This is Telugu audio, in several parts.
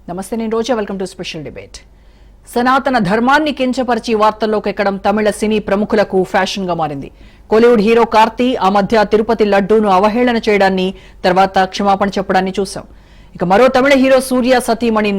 నమస్తే, నేను Roja. Welcome to special debate. సనాతన ధర్మాన్ని కించపరిచి వార్తల్లోకి ఎక్కడం తమిళ సినీ ప్రముఖులకు ఫ్యాషన్ గా మారింది. కోలీవుడ్ హీరో కార్తీ ఆ మధ్య తిరుపతి లడ్డూను అవహేళన చేయడాన్ని, తర్వాత క్షమాపణ చెప్పడాన్ని చూశాం. ఇక మరో తమిళ హీరో సూర్య సతీమణి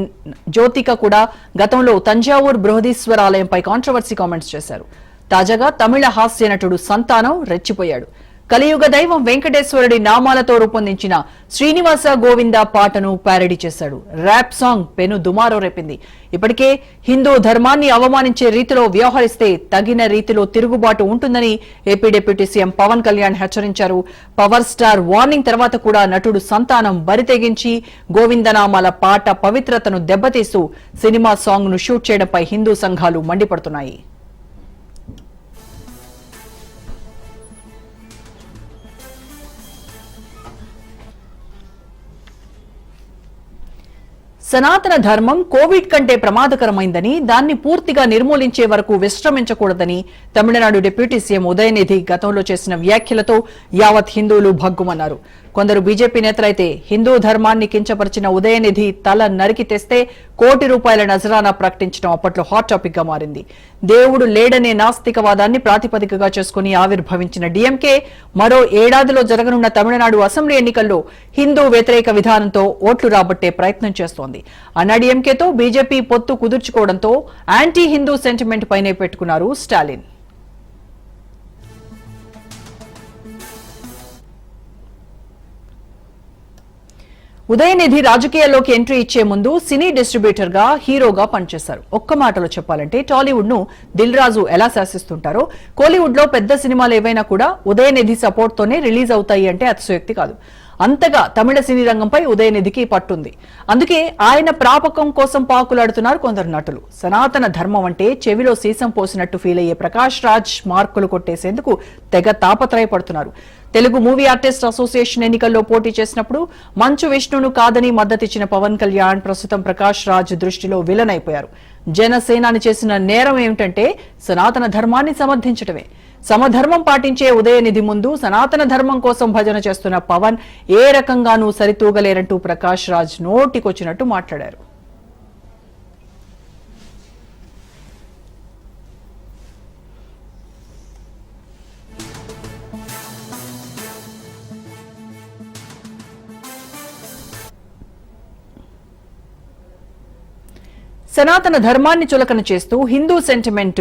జ్యోతిక కూడా గతంలో తంజావూర్ బృహదీశ్వర ఆలయంపై కాంట్రవర్సీ కామెంట్స్ చేశారు. తాజాగా తమిళ హాస్య నటుడు సంతానం రెచ్చిపోయాడు. కలియుగ దైవం వెంకటేశ్వరుడి నామాలతో రూపొందించిన శ్రీనివాస గోవింద పాటను ప్యారడీ చేశాడు. ర్యాప్ సాంగ్ పెను దుమారో రేపింది. ఇప్పటికే హిందూ ధర్మాన్ని అవమానించే రీతిలో వ్యవహరిస్తే తగిన రీతిలో తిరుగుబాటు ఉంటుందని AP deputy CM Pawan Kalyan హెచ్చరించారు. పవర్ స్టార్ వార్నింగ్ తర్వాత కూడా నటుడు సంతానం బరితెగించి గోవిందనామాల పాట పవిత్రతను దెబ్బతీస్తూ సినిమా సాంగ్ ను షూట్ చేయడంపై హిందూ సంఘాలు మండిపడుతున్నాయి. సనాతన ధర్మం కోవిడ్ కంటే ప్రమాదకరమైందని, దాన్ని పూర్తిగా నిర్మూలించే వరకు విశ్రమించకూడదని తమిళనాడు డిప్యూటీ సీఎం ఉదయనిధి గతంలో చేసిన వ్యాఖ్యలతో యావత్ హిందువులు భగ్గుమన్నారు. కొందరు బీజేపీ నేతలైతే హిందూ ధర్మాన్ని కించపరిచిన ఉదయనిధి తల నరికి తెస్తే ₹1 కోటి నజరానా ప్రకటించడం అప్పట్లో హాట్ టాపిక్ గా మారింది. దేవుడు లేడనే నాస్తికవాదాన్ని ప్రాతిపదికగా చేసుకుని ఆవిర్భవించిన డీఎంకే మరో ఏడాదిలో జరగనున్న తమిళనాడు అసెంబ్లీ ఎన్నికల్లో హిందూ వ్యతిరేక విధానంతో ఓట్లు రాబట్టే ప్రయత్నం చేస్తోంది. అన్నాడీఎంకేతో బీజేపీ పొత్తు కుదుర్చుకోవడంతో యాంటీ హిందూ సెంటిమెంట్ పైనే పెట్టుకున్నారు స్టాలిన్. ఉదయనిధి రాజకీయాల్లోకి ఎంట్రీ ఇచ్చే ముందు సినీ డిస్ట్రిబ్యూటర్ గా, హీరోగా పనిచేశారు. ఒక్క మాటలో చెప్పాలంటే టాలీవుడ్ ను దిల్ రాజు ఎలా శాసిస్తుంటారో కోలీవుడ్ లో పెద్ద సినిమాలు ఏవైనా కూడా ఉదయనిధి సపోర్ట్ తోనే రిలీజ్ అవుతాయి అంటే అతిశయోక్తి కాదు. అంతగా తమిళ సినీ రంగంపై ఉదయనిధికి పట్టుంది. అందుకే ఆయన ప్రాపకం కోసం పాకులాడుతున్నారు కొందరు నటులు. సనాతన ధర్మం అంటే చెవిలో సీసం పోసినట్టు ఫీల్ అయ్యే ప్రకాష్ రాజ్ మార్కులు కొట్టేసేందుకు తెగ తాపత్రయపడుతున్నారు. తెలుగు మూవీ ఆర్టిస్ట్ అసోసియేషన్ ఎన్నికల్లో పోటీ చేసినప్పుడు మంచు విష్ణును కాదని మద్దతిచ్చిన పవన్ కళ్యాణ్ ప్రస్తుతం ప్రకాష్ రాజ్ దృష్టిలో విలన్ అయిపోయారు. జనసేనాని చేసిన నేరం ఏమిటంటే సనాతన ధర్మాన్ని సమర్థించడమే. సమధర్మం పాటించే ఉదయనిధి ముందు సనాతన ధర్మం కోసం భజన చేస్తున్న పవన్ ఏ రకంగానూ సరితూగలేరంటూ ప్రకాష్ రాజ్ నోటికొచ్చినట్టు మాట్లాడారు. సనాతన ధర్మాన్ని చులకన చేస్తూ హిందూ సెంటిమెంట్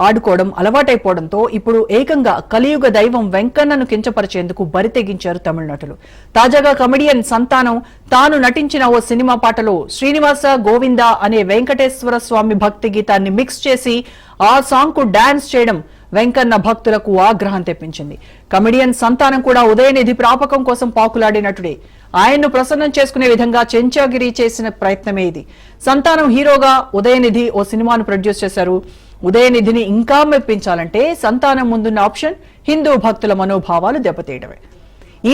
ఆడుకోవడం అలవాటైపోవడంతో ఇప్పుడు ఏకంగా కలియుగ దైవం వెంకన్నను కించపరిచేందుకు బరితెగించారు తమిళ నటులు. తాజాగా కమెడియన్ సంతానం తాను నటించిన ఓ సినిమా పాటలో శ్రీనివాస గోవింద అనే వెంకటేశ్వర స్వామి భక్తి గీతాన్ని మిక్స్ చేసి ఆ సాంగ్ కు డాన్స్ చేయడం వెంకన్న భక్తులకు ఆగ్రహం తెప్పించింది. కమెడియన్ సంతానం కూడా ఉదయనిధి ప్రాపకం కోసం పాకులాడినట్టుడే. ఆయన్ను ప్రసన్నం చేసుకునే విధంగా చెంచాగిరి చేసిన ప్రయత్నమే ఇది. సంతానం హీరోగా ఉదయనిధి ఓ సినిమాను ప్రొడ్యూస్ చేశారు. ఉదయనిధిని ఇంకా మెప్పించాలంటే సంతానం ముందున్న ఆప్షన్ హిందూ భక్తుల మనోభావాలు దెబ్బతీయడమే.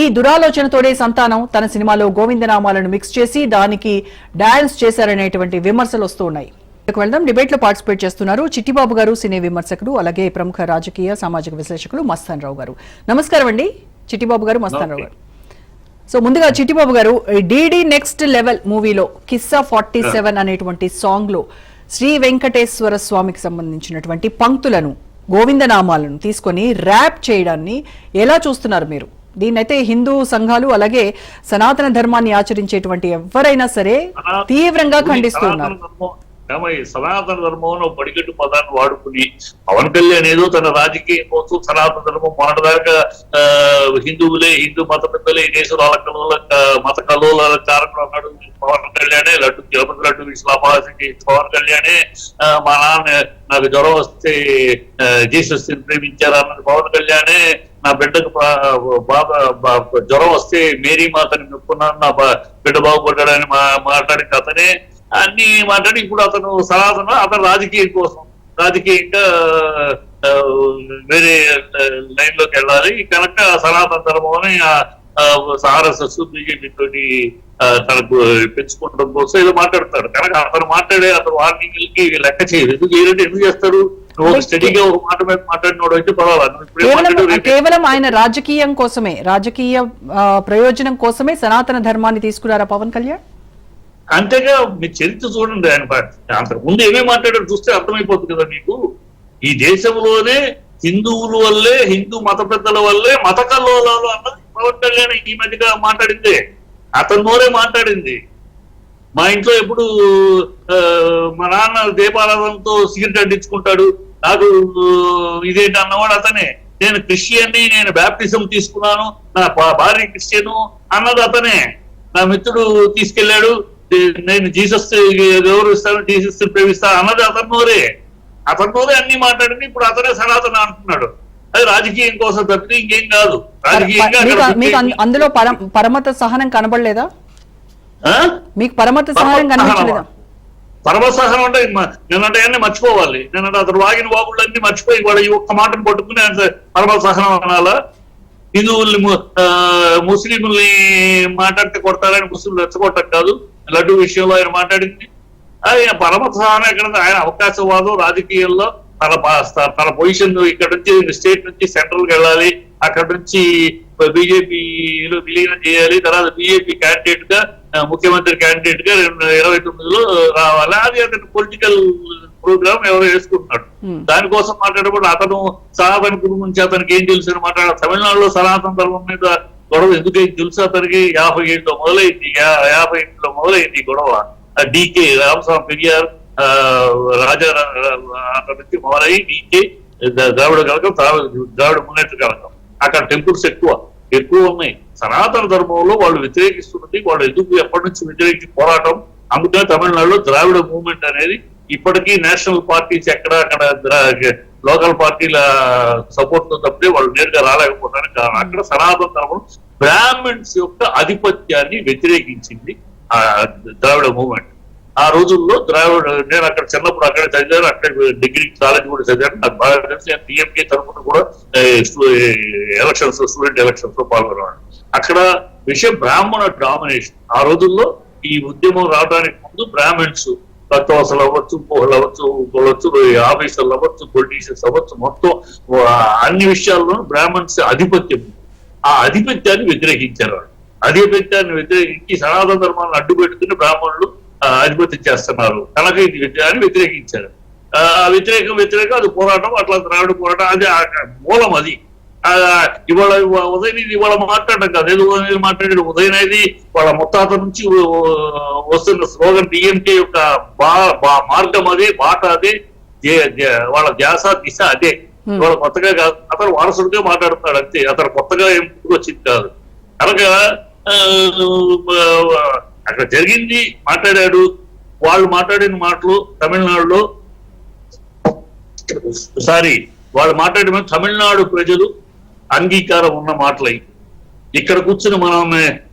ఈ దురాలోచనతోనే సంతానం తన సినిమాలో గోవిందనామాలను మిక్స్ చేసి దానికి డాన్స్ చేశారనేటువంటి విమర్శలు వస్తూ ఉన్నాయి. వెళ్దాం. డిబేట్ లో పార్టిసిపేట్ చేస్తున్నారు చిట్టిబాబు గారు, సినీ విమర్శకుడు, అలాగే ప్రముఖ రాజకీయ సామాజిక విశ్లేషకులు మస్తాన్ రావు గారు. నమస్కారం అండి చిట్టిబాబు గారు, మస్తాన్ రావు గారు. సో ముందుగా చిట్టిబాబు గారు, డిడి నెక్స్ట్ లెవెల్ మూవీలో కిస్సా 47 అనేటువంటి సాంగ్ లో శ్రీ వెంకటేశ్వర స్వామికి సంబంధించినటువంటి పంక్తులను, గోవిందనామాలను తీసుకొని ర్యాప్ చేయడాన్ని ఎలా చూస్తున్నారు మీరు? దీన్నైతే హిందూ సంఘాలు అలాగే సనాతన ధర్మాన్ని ఆచరించేటువంటి ఎవరైనా సరే తీవ్రంగా ఖండిస్తున్నారు. సనాతన ధర్మం పడిగట్టు పదాన్ని వాడుకుని పవన్ కళ్యాణ్ ఏదో తన రాజకీయం కోసం సనాతన ధర్మం మొన్నటిదాకా హిందువులే, హిందూ మత పెద్దలే, దేశ మత కలోల కారకుడు అన్నాడు పవన్ కళ్యాణే. లడ్డు తిరుపతి లడ్డు ఇస్లామాబాద్ పవన్ కళ్యాణే. మా నాన్న నాకు జ్వరం వస్తే జీసస్ ప్రేమించారు అన్నది పవన్ కళ్యాణే. నా బిడ్డకు జ్వరం వస్తే మేరీ మాతని మెప్పుకున్నాను, నా బిడ్డ బాగుపడ్డాడని మాట్లాడింది అతనే. అన్ని మాట్లాడి ఇప్పుడు అతను సనాతన, అతను రాజకీయం కోసం రాజకీయంగా వేరే లైన్ లోకి వెళ్ళాలి కనుక సనాతన ధర్మం ఆర్ఎస్ఎస్ బీజేపీ తోటి తనకు పెంచుకోవడం కోసం ఏదో మాట్లాడతాడు కనుక అతను అతను వార్నింగ్లకి లెక్క చేయదు. ఎందుకు చేస్తాడు? స్టడీగా ఒక మాట మీద మాట్లాడినోడు అయితే పర్వాలేదు. కేవలం ఆయన రాజకీయం కోసమే, రాజకీయ ప్రయోజనం కోసమే సనాతన ధర్మాన్ని తీసుకున్నారా పవన్ కళ్యాణ్? అంతేగా మీ చరిత్ర చూడండి. ఆయన అంతకు ముందు ఏమేమి మాట్లాడారు చూస్తే అర్థమైపోతుంది కదా మీకు. ఈ దేశంలోనే హిందువుల వల్లే, హిందూ మత పెద్దల వల్లే మత కల్లోలాలు అన్నది పవన్ కళ్యాణ్ ఈ మధ్యగా మాట్లాడిందే. అతని నోరే మాట్లాడింది. మా ఇంట్లో ఎప్పుడు మా నాన్న దీపారాధనతో సిగరెట్ అంటించుకుంటాడు, నాకు ఇదేంటి అన్నవాడు అతనే. నేను క్రిస్టియన్ని, నేను బ్యాప్టిజం తీసుకున్నాను, నా భార్య క్రిస్టియను అన్నది అతనే. నా మిత్రుడు తీసుకెళ్లాడు, నేను జీసస్ గౌరవిస్తాను, జీసస్ ప్రేమిస్తాను అన్నది అతని నోరే. అన్ని మాట్లాడింది. ఇప్పుడు అతనే సనాతన అంటున్నాడు. అది రాజకీయం కోసం తప్పితే ఇంకేం కాదు. మీకు అందులో పరమత సహనం కనబడలేదా? మీకు పరమత సహనం కనిపించలేదా? పరమ సహనం అంటే నిన్నటి అన్ని మర్చిపోవాలి. నిన్నటి అతను వాగిన వాగుళ్ళన్నీ మర్చిపోయి వాడు ఈ ఒక్క మాటను పట్టుకుని పరమ సహనం అనాలా? హిందువుల్ని ముస్లింల్ని మాట్లాడితే కొడతారని ముస్లింలు రెచ్చగొట్టం కాదు. లడ్డు విషయంలో ఆయన మాట్లాడింది. ఆయన పరమ సహనం ఎక్కడ? ఆయన అవకాశవాదం రాజకీయాల్లో తన పొజిషన్ ఇక్కడ నుంచి స్టేట్ నుంచి సెంట్రల్ కి వెళ్ళాలి, అక్కడ నుంచి బీజేపీలో విలీనం చేయాలి, తర్వాత బీజేపీ క్యాండిడేట్ గా ముఖ్యమంత్రి క్యాండిడేట్ గా 2029లో రావాలి. అది అతను పొలిటికల్ ప్రోగ్రామ్ ఎవరో వేసుకుంటున్నాడు. దానికోసం మాట్లాడేప్పుడు అతను సనాతన గురువు నుంచి అతనికి ఏం తెలుసు అని మాట్లాడారు. తమిళనాడులో సనాతన ధర్మం మీద గొడవ ఎందుకైంది తెలుసు అతనికి? 57లో మొదలైంది. 58లో మొదలైంది గొడవ. డికే రామస్వామి పెరియార్ రాజా అక్కడ నుంచి మొదలై డికే ద్రావిడ కలగం, ద్రావిడ మున్నేట్ర కలగం. అక్కడ టెంపుల్స్ ఎక్కువ ఉన్నాయి. సనాతన ధర్మంలో వాళ్ళు వ్యతిరేకిస్తున్నది, వాళ్ళు ఎందుకు ఎప్పటి నుంచి వ్యతిరేకి పోరాటం. అందుకని తమిళనాడులో ద్రావిడ మూవ్మెంట్ అనేది ఇప్పటికీ నేషనల్ పార్టీస్ ఎక్కడ అక్కడ లోకల్ పార్టీల సపోర్ట్ తో తప్పితే వాళ్ళు నేరుగా రాలేకపోతారు. అక్కడ సనాతన ధర్మం బ్రాహ్మణ్స్ యొక్క ఆధిపత్యాన్ని వ్యతిరేకించింది ఆ ద్రావిడ మూవ్మెంట్. ఆ రోజుల్లో నేను అక్కడ చిన్నప్పుడు అక్కడ చదివాను, అక్కడ డిగ్రీ కాలేజ్ కూడా చదివాను. నాకు బాగా తెలిసి నేను పిఎంకే తరఫున కూడా స్టూడెంట్ ఎలక్షన్స్ లో పాల్గొన్నాను. అక్కడ విషయం బ్రాహ్మణ డామినేషన్. ఆ రోజుల్లో ఈ ఉద్యమం రావడానికి ముందు బ్రాహ్మణ్స్ కత్తోసలు అవ్వచ్చు, పోహలు అవ్వచ్చు, ఆఫీసర్లు అవ్వచ్చు, పొలిటీషియన్స్ అవ్వచ్చు, మొత్తం అన్ని విషయాల్లోనూ బ్రాహ్మణ్స్ ఆధిపత్యం. ఆ ఆధిపత్యాన్ని వ్యతిరేకించారు. ఆధిపత్యాన్ని వ్యతిరేకించి సనాతన ధర్మాన్ని అడ్డు పెట్టుకుని బ్రాహ్మణులు ఆధిపత్యం చేస్తున్నారు కనుక ఇది అని వ్యతిరేకించారు. వ్యతిరేకం అది పోరాటం. అట్లా ద్రావిడ పోరాటం అది మూలం. అది ఇవాళ ఉదయనిధి ఇవాళ మాట్లాడడం కాదు, ఏదో మాట్లాడాడు. ఉదయనిధి వాళ్ళ ముత్తాత నుంచి వస్తున్న స్లోగన్ డిఎంకే యొక్క మార్గం అదే, బాట అదే, వాళ్ళ ధ్యాస దిశ అదే. వాళ్ళ కొత్తగా కాదు, అతను వారసుడిగా మాట్లాడుతున్నాడు అంతే. అతను కొత్తగా ఏం వచ్చింది కాదు. కనుక అక్కడ జరిగింది మాట్లాడాడు. వాళ్ళు మాట్లాడిన మాటలు తమిళనాడులో వాళ్ళు మాట్లాడిన తమిళనాడు ప్రజలు అంగీకారం ఉన్న మాటలై. ఇక్కడ కూర్చుని మనం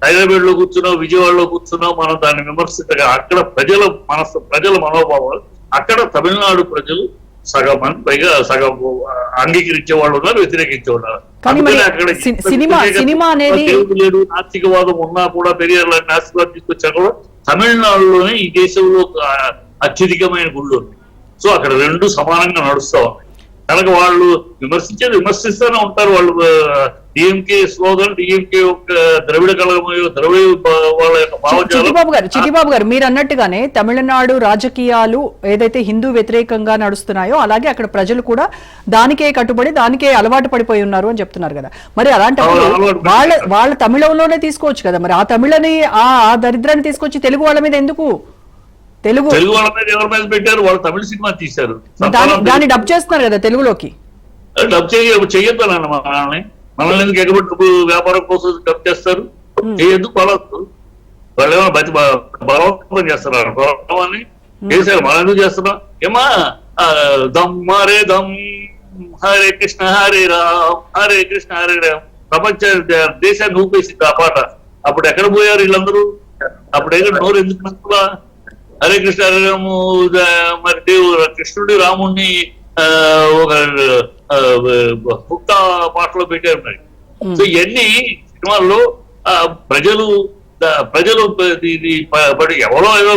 హైదరాబాద్ లో కూర్చున్నాం, విజయవాడలో కూర్చున్నాం, మనం దాన్ని విమర్శించగా అక్కడ ప్రజల మనోభావాలు అక్కడ తమిళనాడు ప్రజలు సగం మంది పైగా సగం అంగీకరించే వాళ్ళు ఉన్నారు, వ్యతిరేకించే ఉన్నారు. లేదు నాస్తికవాదం ఉన్నా కూడా పెరియార్ లాంటి నాస్తికవాదం తీసుకొచ్చా కూడా తమిళనాడులోనే ఈ దేశంలో అత్యధికమైన గుళ్ళు ఉంది. సో అక్కడ రెండు సమానంగా నడుస్తా ఉన్నాయి. కనుక వాళ్ళు విమర్శిస్తూనే ఉంటారు. వాళ్ళు డిఎంకే స్లోగన్, డిఎంకే యొక్క ద్రవిడ కళగమో ద్రవిడ వాళ్ళ యొక్క భావజాలం. చిట్టిబాబు గారు మీరు అన్నట్టుగానే తమిళనాడు రాజకీయాలు ఏదైతే హిందూ వ్యతిరేకంగా నడుస్తున్నాయో అలాగే అక్కడ ప్రజలు కూడా దానికే కట్టుబడి దానికే అలవాటు పడిపోయి ఉన్నారు అని చెప్తున్నారు కదా. మరి అలాంటప్పుడు వాళ్ళ తమిళంలోనే తీసుకోవచ్చు కదా. మరి ఆ తమిళని ఆ దరిద్రాన్ని తీసుకొచ్చి తెలుగు వాళ్ళ మీద ఎందుకు? తెలుగు వాళ్ళ మీద ఎవరి మీద పెట్టారు? వాళ్ళు తమిళ సినిమా తీశారు, దాన్ని డబ్ చేస్తున్నారు కదా తెలుగులోకి. డబ్ చెయ్యొద్దు మనల్ని ఎందుకు ఎగబెట్టు వ్యాపారం కోసం డబ్ చేస్తారు? చేయొద్దు, పడవద్దు. వాళ్ళు ఏమో బలవంతం చేస్తున్నారు. బలవాన్ని చేశారు, మనం ఎందుకు చేస్తున్నాం? ఏమా దమ్ హరే దమ్, హరే కృష్ణ హరే రామ్, హరే కృష్ణ హరే రామ్. ప్రపంచ దేశాన్ని ఊపేసింది ఆ పాట. అప్పుడు ఎక్కడ పోయారు వీళ్ళందరూ? అప్పుడు ఎక్కడ నోరు ఎందుకు నక్కులా? హరే కృష్ణ హరే రాము. మరి కృష్ణుడి రాముణ్ణి ఒక భక్త పాటలో పెట్టారు. మరి సో ఇవన్నీ సినిమాల్లో ప్రజలు ఇది ఎవరో ఏదో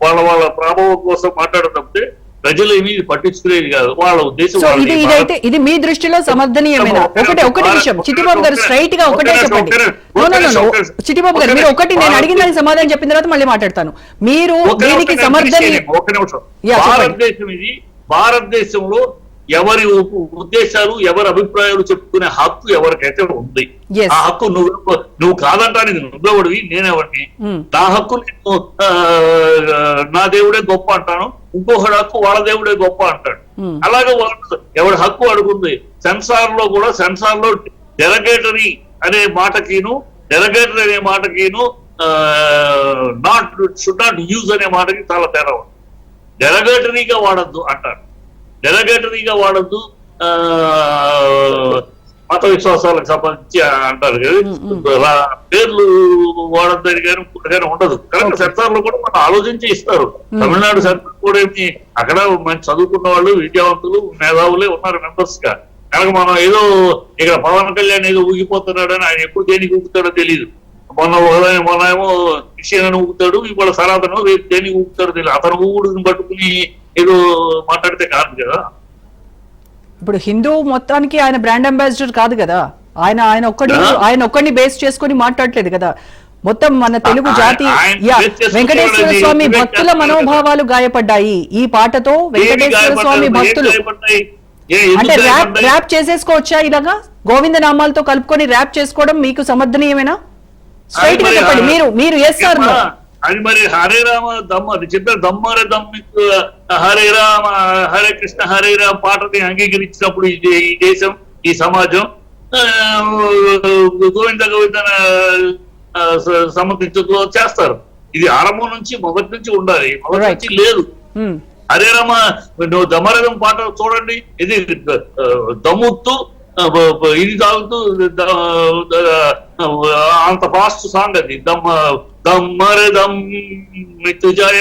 వాళ్ళ ప్రభావం కోసం మాట్లాడుతుంటే ప్రజలు ఏమీ పట్టించుకునేది కాదు, వాళ్ళ ఉద్దేశం సో ఇది మీ దృష్టిలో సమర్థనీయమేనా? ఒకటి విషయం చిట్టిబాబు గారు స్ట్రైట్ గా ఒకటే చెప్పండి. చిట్టిబాబు గారు మీరు ఒకటి, నేను అడిగిన దానికి సమాధానం చెప్పిన తర్వాత మళ్ళీ మాట్లాడతాను. మీరు దీనికి సమర్థనీయ భారతదేశంలో ఎవరి ఉద్దేశాలు ఎవరి అభిప్రాయాలు చెప్పుకునే హక్కు ఎవరికైతే ఉంది, ఆ హక్కు నువ్వు కాదంటానికి నువ్వెవడివి, నేనెవడిని, నా హక్కు నేను నా దేవుడే గొప్ప అంటాను, ఇంకొకటి హక్కు వాళ్ళ దేవుడే గొప్ప అంటాడు. అలాగే ఎవరి హక్కు అడుగుంది. సెన్సార్ లో కూడా డెరగేటరీ అనే మాటకిను షుడ్ నాట్ యూజ్ అనే మాటకి చాలా తేడా ఉంది. డెరగేటరీగా వాడద్దు అంటారు, డెరగేటరీగా వాడద్దు మత విశ్వాసాలకు సంబంధించి అంటారు కదా, పేర్లు వాడద్దని కానీ ఉండదు. కనుక సెన్సార్ లో కూడా మనం ఆలోచించి ఇస్తారు. తమిళనాడు సెన్సార్ కూడా ఏమి అక్కడ మంచి చదువుకున్న వాళ్ళు, విద్యావంతులు, మేధావులే ఉన్నారు మెంబర్స్ గా. కనుక మనం ఏదో ఇక్కడ పవన్ కళ్యాణ్ ఏదో ఊగిపోతున్నాడని, ఆయన ఎప్పుడు దేనికి ఊగుతాడో తెలియదు. మొన్న ఏమో క్రిస్టియన్ ఊగుతాడు, ఇవాళ సనాతనం రేపు దేనికి ఊగుతాడో తెలియదు. అతను ఊగుడుని పట్టుకుని ఏదో మాట్లాడితే కాదు కదా. ఇప్పుడు హిందూ మొత్తానికి ఆయన బ్రాండ్ అంబాసిడర్ కాదు కదా, ఆయన ఒక్కడిని బేస్ చేసుకుని మాట్లాడలేదు కదా. మొత్తం మన తెలుగు జాతి, వెంకటేశ్వర స్వామి భక్తుల మనోభావాలు గాయపడ్డాయి ఈ పాటతో. వెంకటేశ్వర స్వామి భక్తులు అంటే ర్యాప్ చేసేసుకోవచ్చా ఇలాగా? గోవింద నామాలతో కలుపుకొని ర్యాప్ చేసుకోవడం మీకు సమర్థనీయమేనా? స్ట్రైట్ గా చెప్పండి, మీరు ఎస్ సార్ నో. అది మరి హరే రామ దమ్మ అది చెప్పారు, దమ్మరే దమ్మికు హరే రామ హరే కృష్ణ హరే రామ పాటని అంగీకరించినప్పుడు ఈ దేశం, ఈ సమాజం గోవింద సంబంధించి చేస్తారు. ఇది ఆరంభం నుంచి మొదటి నుంచి ఉండాలి, మొదటి నుంచి లేదు. హరే రామ నువ్వు దమ్మరదం పాట చూడండి, ఇది దమ్ముతూ ఇది తాగుతూ అంత ఫాస్ట్ సాంగ్ అది. దమ్మరే దమ్ జయ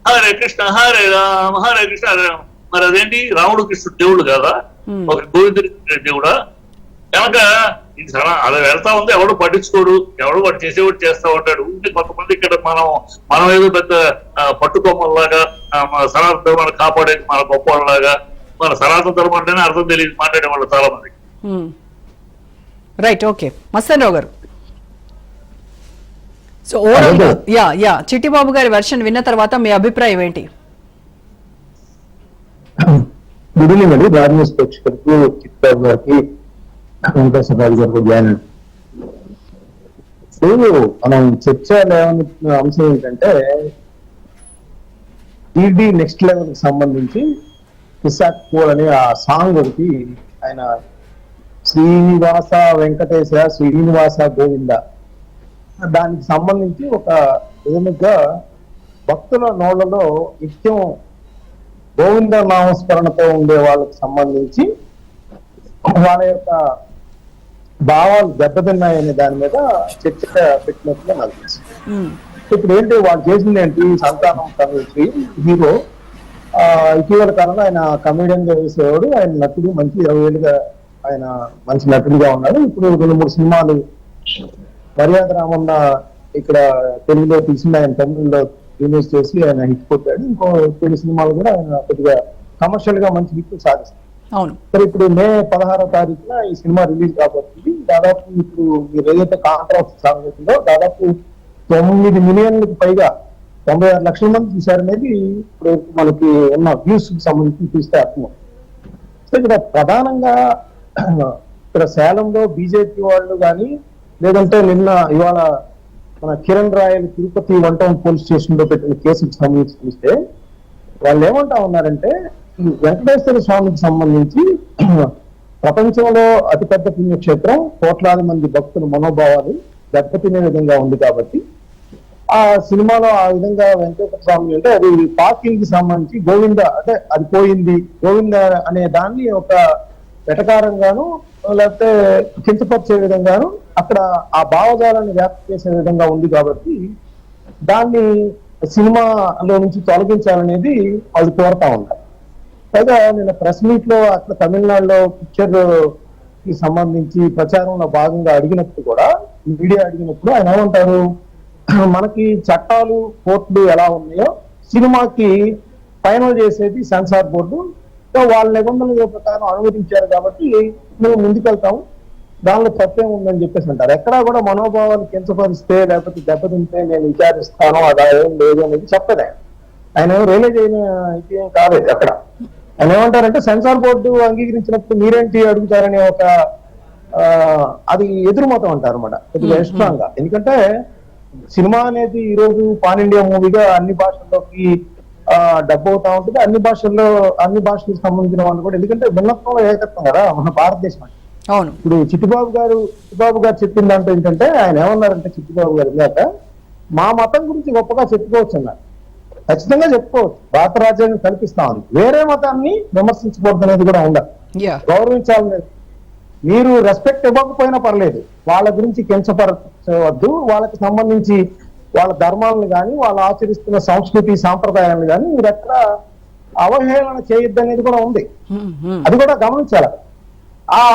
హరే కృష్ణ హరే రామ హరే కృష్ణ హరే రామ. మరి అదేంటి, రాముడు కృష్ణుడు దేవుడు కదా, ఒక గోవిందుడి దేవుడా? కనుక ఇది అలా వెళ్తా ఉంది, ఎవడు పట్టించుకోడు, ఎవడు వాడు చేసేవాడు చేస్తా ఉంటాడు. కొంతమంది ఇక్కడ మనం ఏదో పెద్ద పట్టుకోమల్లాగా సనాతన ధర్మాన్ని కాపాడేది మన గొప్పలాగా, మన సనాతన ధర్మం అంటేనే అర్థం తెలియదు మాట్లాడే వాళ్ళు చాలా మంది. రైట్, ఓకే మస్తాన్ రావు గారు. సో ఓవరాల్ యా చిట్టిబాబు గారి వెర్షన్ విన్న తర్వాత మీ అభిప్రాయం ఏంటి? గుడ్ ఈవినింగ్ అండి, రాజనీస్ ప్రేక్షకులకు, చిట్టిబాబు గారికి, వెంకటేశ్వరరావు గారికి జాయిన్. ఇప్పుడు మనం చర్చ లేవనుకున్న అంశం ఏంటంటే ఈడీ నెక్స్ట్ లెవెల్ కి సంబంధించి కిసాక్ పోల్ అనే ఆ సాంగ్ ఒకటి, ఆయన శ్రీనివాస వెంకటేశ శ్రీనివాస గోవింద, దానికి సంబంధించి ఒక విధంగా భక్తుల నోళ్లలో నిత్యం గోవింద నామస్మరణతో ఉండే వాళ్ళకి సంబంధించి వాళ్ళ యొక్క భావాలు దెబ్బతిన్నాయనే దాని మీద చర్చ పెట్టినట్టుగా నాకు తెలుసు. ఇప్పుడు ఏంటి వాళ్ళు చేసింది ఏంటి, సంతానం కమిటీ హీరో ఇటీవల కాలంలో ఆయన కమెడియన్ గా వేసేవాడు, ఆయన నటుడు, మంచి 20 ఏళ్ళుగా ఆయన మంచి నటుడిగా ఉన్నాడు. ఇప్పుడు 2-3 సినిమాలు మర్యాద రామన్న ఇక్కడ తెలుగులో తీసింది, ఆయన తమిళలో రిలీజ్ చేసి ఆయన హిట్ కొట్టాడు. ఇంకో 2 సినిమాలు కూడా ఆయన కొద్దిగా కమర్షియల్ గా మంచి హిట్ సాధిస్తారు. సరే, ఇప్పుడు మే 16వ తారీఖున ఈ సినిమా రిలీజ్ కాబోతుంది. దాదాపు ఇప్పుడు మీరు ఏదైతే కాంట్రాక్ట్ సాగుతుందో దాదాపు 9 మిలియన్లకు పైగా 96 లక్షల మంది చూశారనేది ఇప్పుడు మనకి ఉన్న వ్యూస్ కి సంబంధించి చూస్తే అర్థం. సో ఇక్కడ ప్రధానంగా ఇక్కడ సేలంలో బీజేపీ వాళ్ళు కానీ, లేదంటే ఇవాళ మన Kiran royal Tirupati 1 town police station లో పెట్టిన కేసుకు సంబంధించి చూస్తే వాళ్ళు ఏమంటా ఉన్నారంటే, ఈ వెంకటేశ్వర స్వామికి సంబంధించి ప్రపంచంలో అతిపెద్ద పుణ్యక్షేత్రం, కోట్లాది మంది భక్తుల మనోభావాలు దెబ్బతినే విధంగా ఉంది కాబట్టి ఆ సినిమాలో ఆ విధంగా వెంకటేశ్వర స్వామి అంటే అది పార్కింగ్ కి సంబంధించి గోవింద అంటే అది పోయింది, గోవింద అనే దాన్ని ఒక వెటకారంగాను లేకపోతే కించపరిచే విధంగాను అక్కడ ఆ భావజాలాన్ని వ్యాప్తి చేసే విధంగా ఉంది కాబట్టి దాన్ని సినిమాలో నుంచి తొలగించాలనేది వాళ్ళు కోరుతా ఉంటారు. పైగా నిన్న ప్రెస్ మీట్ లో అట్లా తమిళనాడులో పిక్చర్ కి సంబంధించి ప్రచారంలో భాగంగా అడిగినప్పుడు కూడా, మీడియా అడిగినప్పుడు ఆయన ఏమంటారు, మనకి చట్టాలు కోర్టులు ఎలా ఉన్నాయో సినిమాకి ఫైనల్ చేసేది సెన్సార్ బోర్డు. సో వాళ్ళ నిబంధనల ప్రకారం అనుమతించారు కాబట్టి మేము ముందుకెళ్తాం, దానిలో తప్పేం ఉందని చెప్పేసి అంటారు. ఎక్కడా కూడా మనోభావాలు కించపరిస్తే లేకపోతే దెబ్బతింటే నేను విచారిస్తాను అలా ఏం లేదు అనేది చెప్పలే. ఆయన ఏం రియలైజ్ అయిన ఇది ఏం కాలేదు. అక్కడ ఆయన ఏమంటారంటే సెన్సార్ బోర్డు అంగీకరించినప్పుడు మీరేంటి అడుగుతారనే ఒక అది ఎదురుమతం అంటారు అనమాట, కొద్దిగా స్ట్రాంగ్ గా. ఎందుకంటే సినిమా అనేది ఈ రోజు పాన్ ఇండియా మూవీగా అన్ని భాషల్లోకి డబ్బు అవుతా ఉంటుంది. అన్ని భాషలకు సంబంధించిన వాళ్ళు కూడా, ఎందుకంటే భిన్నత్వంలో ఏకత్వం కదా మన భారతదేశం. అవును. ఇప్పుడు చిట్టిబాబు గారు చెప్పిన దాంట్లో ఏంటంటే ఆయన ఏమన్నారంటే, చిట్టిబాబు గారు ఇందాక మా మతం గురించి గొప్పగా చెప్పుకోవచ్చు అన్నారు. ఖచ్చితంగా చెప్పుకోవచ్చు, భారత రాజ్యాంగం కల్పిస్తా ఉంది. వేరే మతాన్ని విమర్శించకూడదు అనేది కూడా ఉండాలి, గౌరవించాలనేది. మీరు రెస్పెక్ట్ ఇవ్వకపోయినా పర్లేదు, వాళ్ళ గురించి కించపరచవద్దు. వాళ్ళకి సంబంధించి వాళ్ళ ధర్మాలను కానీ వాళ్ళు ఆచరిస్తున్న సంస్కృతి సాంప్రదాయాలను కానీ మీరు ఎక్కడ అవహేళన చేయొద్దు అనేది కూడా ఉంది. అది కూడా గమనించాలి.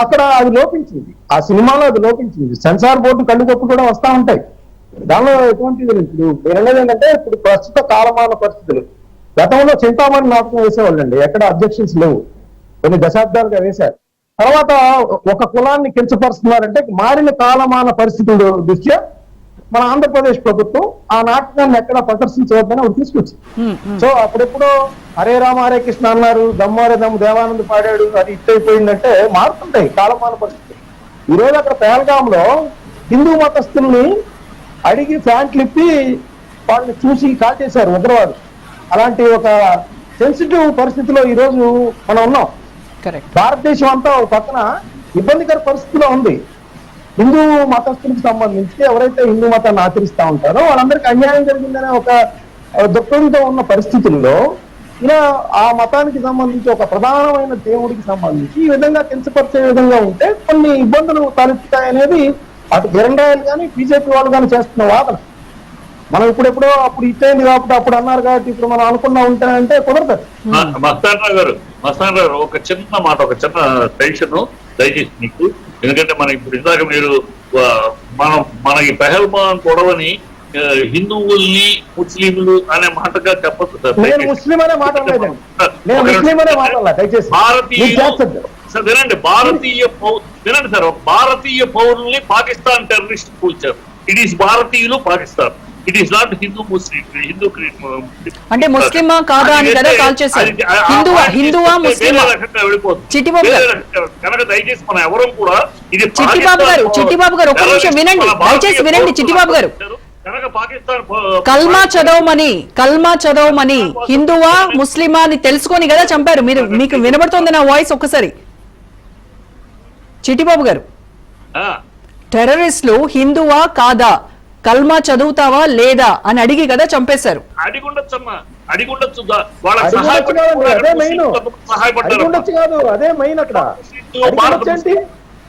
అక్కడ అది లోపించింది, ఆ సినిమాలో అది లోపించింది. సెన్సార్ బోర్డు కళ్ళుగొప్పు కూడా వస్తా ఉంటాయి, దానిలో ఎటువంటిది లేదు. ఇప్పుడు మీరు ఏంటంటే ఇప్పుడు ప్రస్తుత కాలమాన పరిస్థితులు, గతంలో చింతామణి నాటకం వేసేవాళ్ళండి, ఎక్కడ అబ్జెక్షన్స్ లేవు, కొన్ని దశాబ్దాలుగా వేశారు. తర్వాత ఒక కులాన్ని కించపరుస్తున్నారంటే మారిన కాలమాన పరిస్థితుల దృష్ట్యా మన ఆంధ్రప్రదేశ్ ప్రభుత్వం ఆ నాటకాన్ని ఎక్కడ ప్రదర్శించవద్దని ఒకటి తీసుకొచ్చింది. సో అప్పుడెప్పుడో హరే రామ హరే కృష్ణ అన్నారు, దమ్మారే దమ్ము దేవానంద్ పాడాడు, అది ఇట్టయిపోయిందంటే మారుతుంటాయి కాలమాన పరిస్థితులు. ఈ రోజు అక్కడ పేల్గాంలో హిందూ మతస్థుల్ని అడిగి ఫ్యాంట్లు ఇప్పి వాళ్ళని చూసి కాల్ చేశారు ఉగ్రవాదులు. అలాంటి ఒక సెన్సిటివ్ పరిస్థితిలో ఈ రోజు మనం ఉన్నాం. భారతదేశం అంతా ఒక పక్కన ఇబ్బందికర పరిస్థితిలో ఉంది. హిందూ మతస్థులకు సంబంధించి ఎవరైతే హిందూ మతాన్ని ఆచరిస్తూ ఉంటారో వాళ్ళందరికీ అన్యాయం జరిగిందనే ఒక దుఃఖంతో ఉన్న పరిస్థితుల్లో ఇలా ఆ మతానికి సంబంధించి ఒక ప్రధానమైన దేవుడికి సంబంధించి ఈ విధంగా కించపరిచే విధంగా ఉంటే కొన్ని ఇబ్బందులు తలెత్తుతాయనేది అటు కిరణ్ రాయలు కానీ బీజేపీ వాళ్ళు కానీ చేస్తున్న వాదన. మనం ఇప్పుడెప్పుడో అప్పుడు ఇచ్చేయండి కాబట్టి అప్పుడు అన్నారు కాబట్టి ఇప్పుడు మనం అనుకున్నా ఉంటాయంటే కుదరదు. మస్తాన్ గారు ఒక చిన్న మాట, ఒక చిన్న టెన్షన్ దయచేసి మీకు, ఎందుకంటే మనం ఇప్పుడు ఇందాక మీరు మనకి పెహల్మాన్ గొడవని హిందువుల్ని ముస్లింలు అనే మాటగా చెప్పచ్చు సార్. ముస్లిం అనే మాట వినండి, వినండి సార్, భారతీయ పౌరుల్ని పాకిస్తాన్ టెర్రరిస్ట్ కూల్చారు. ఇట్ ఈస్ భారతీయులు Pakistan, it is not Hindu Muslim. అంటే ముస్లిమా కాదా అని కదా కాల్ చేశారు. హిందువా ముస్లిమా కనుక దయచేసి మనం ఎవరు కూడా ఇది చిట్టిబాబు గారు ఒక్క నిమిషం వినండి, దయచేసి వినండి. చిట్టిబాబు గారు కనుక పాకిస్తాన్ కల్మా చదవమని హిందువా ముస్లిమా అని తెలుసుకొని కదా చంపారు. మీకు వినబడుతోంది నా వాయిస్ ఒక్కసారి? చిట్టిబాబు గారు, టెర్రరిస్టులు హిందువా కాదా, కల్మా చదువుతావా లేదా అని అడిగి కదా చంపేశారు.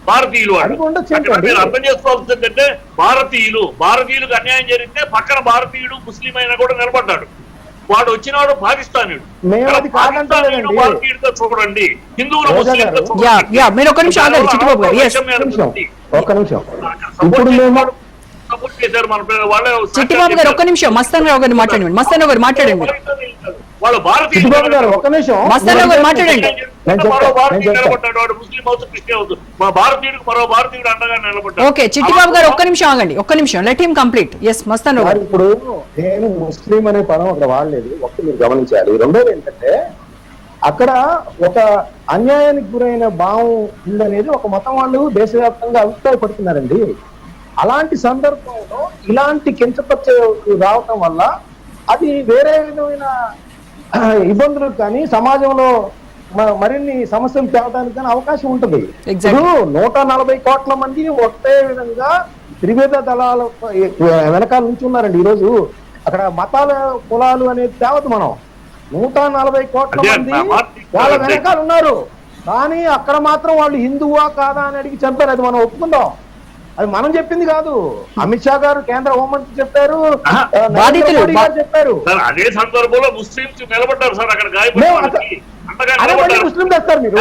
భారతీయులు అర్థం చేసుకోవాల్సింది ఏంటంటే భారతీయులకు అన్యాయం జరిగితే పక్కన భారతీయుడు ముస్లిం అయినా కూడా నిలబడ్డాడు. వాడు వచ్చినాడు పాకిస్తానీయుడు, భారతీయుడితో చూడండి, హిందువులు ముస్లింలు మీరు ఒక నిమిషం ఆగండి చిట్టిబాబు గారు. చిట్టిబాబు గారు ఒక్క నిమిషం, మస్తాన్ రావు గారిని మాట్లాడండి. మస్తాన్ రావు గారు మాట్లాడండి. వాళ్ళు భారతీయులు మస్తాన్ రావు గారు మాట్లాడండి. మరో భారతీయుడు అండగా నిలబడ్డాడు. ఓకే చిట్టిబాబు గారు ఒక్క నిమిషం ఆగండి, ఒక్క నిమిషం, let him complete. S Mastan Rao garu. ఇప్పుడు నేను ముస్లిం అనే పదం అక్కడ వాడలేదు, ఒకటి మీరు గమనించాలి. రెండోది ఏంటంటే అక్కడ ఒక అన్యాయానికి గురైన భావం ఉందనేది ఒక మతం వాళ్ళు దేశవ్యాప్తంగా అభిప్రాయపడుతున్నారండి. అలాంటి సందర్భంలో ఇలాంటి కించపరిచే రావటం వల్ల అది వేరే విధమైన ఇబ్బందులకు కానీ సమాజంలో మరిన్ని సమస్యలు తేవడానికి కానీ అవకాశం ఉంటుంది. ఇప్పుడు 140 కోట్ల మంది ఒకే విధంగా త్రివిధ దళాల వెనకాల నుంచి ఉన్నారండి. ఈరోజు అక్కడ మతాల కులాలు అనేది తేవద్దు. మనం 140 కోట్ల మంది వాళ్ళ వెనకాల ఉన్నారు, కానీ అక్కడ మాత్రం వాళ్ళు హిందువా కాదా అని అడిగి చంపారు. అది మనం ఒప్పుకుందాం, అది మనం చెప్పింది కాదు. అమిత్ షా గారు కేంద్ర హోంమంత్రి చెప్పారు, చెప్పారు. అదే సందర్భంలో ముస్లింస్ నిలబడ్డారు సార్ అక్కడ. ముస్లిం తెస్తారు మీరు.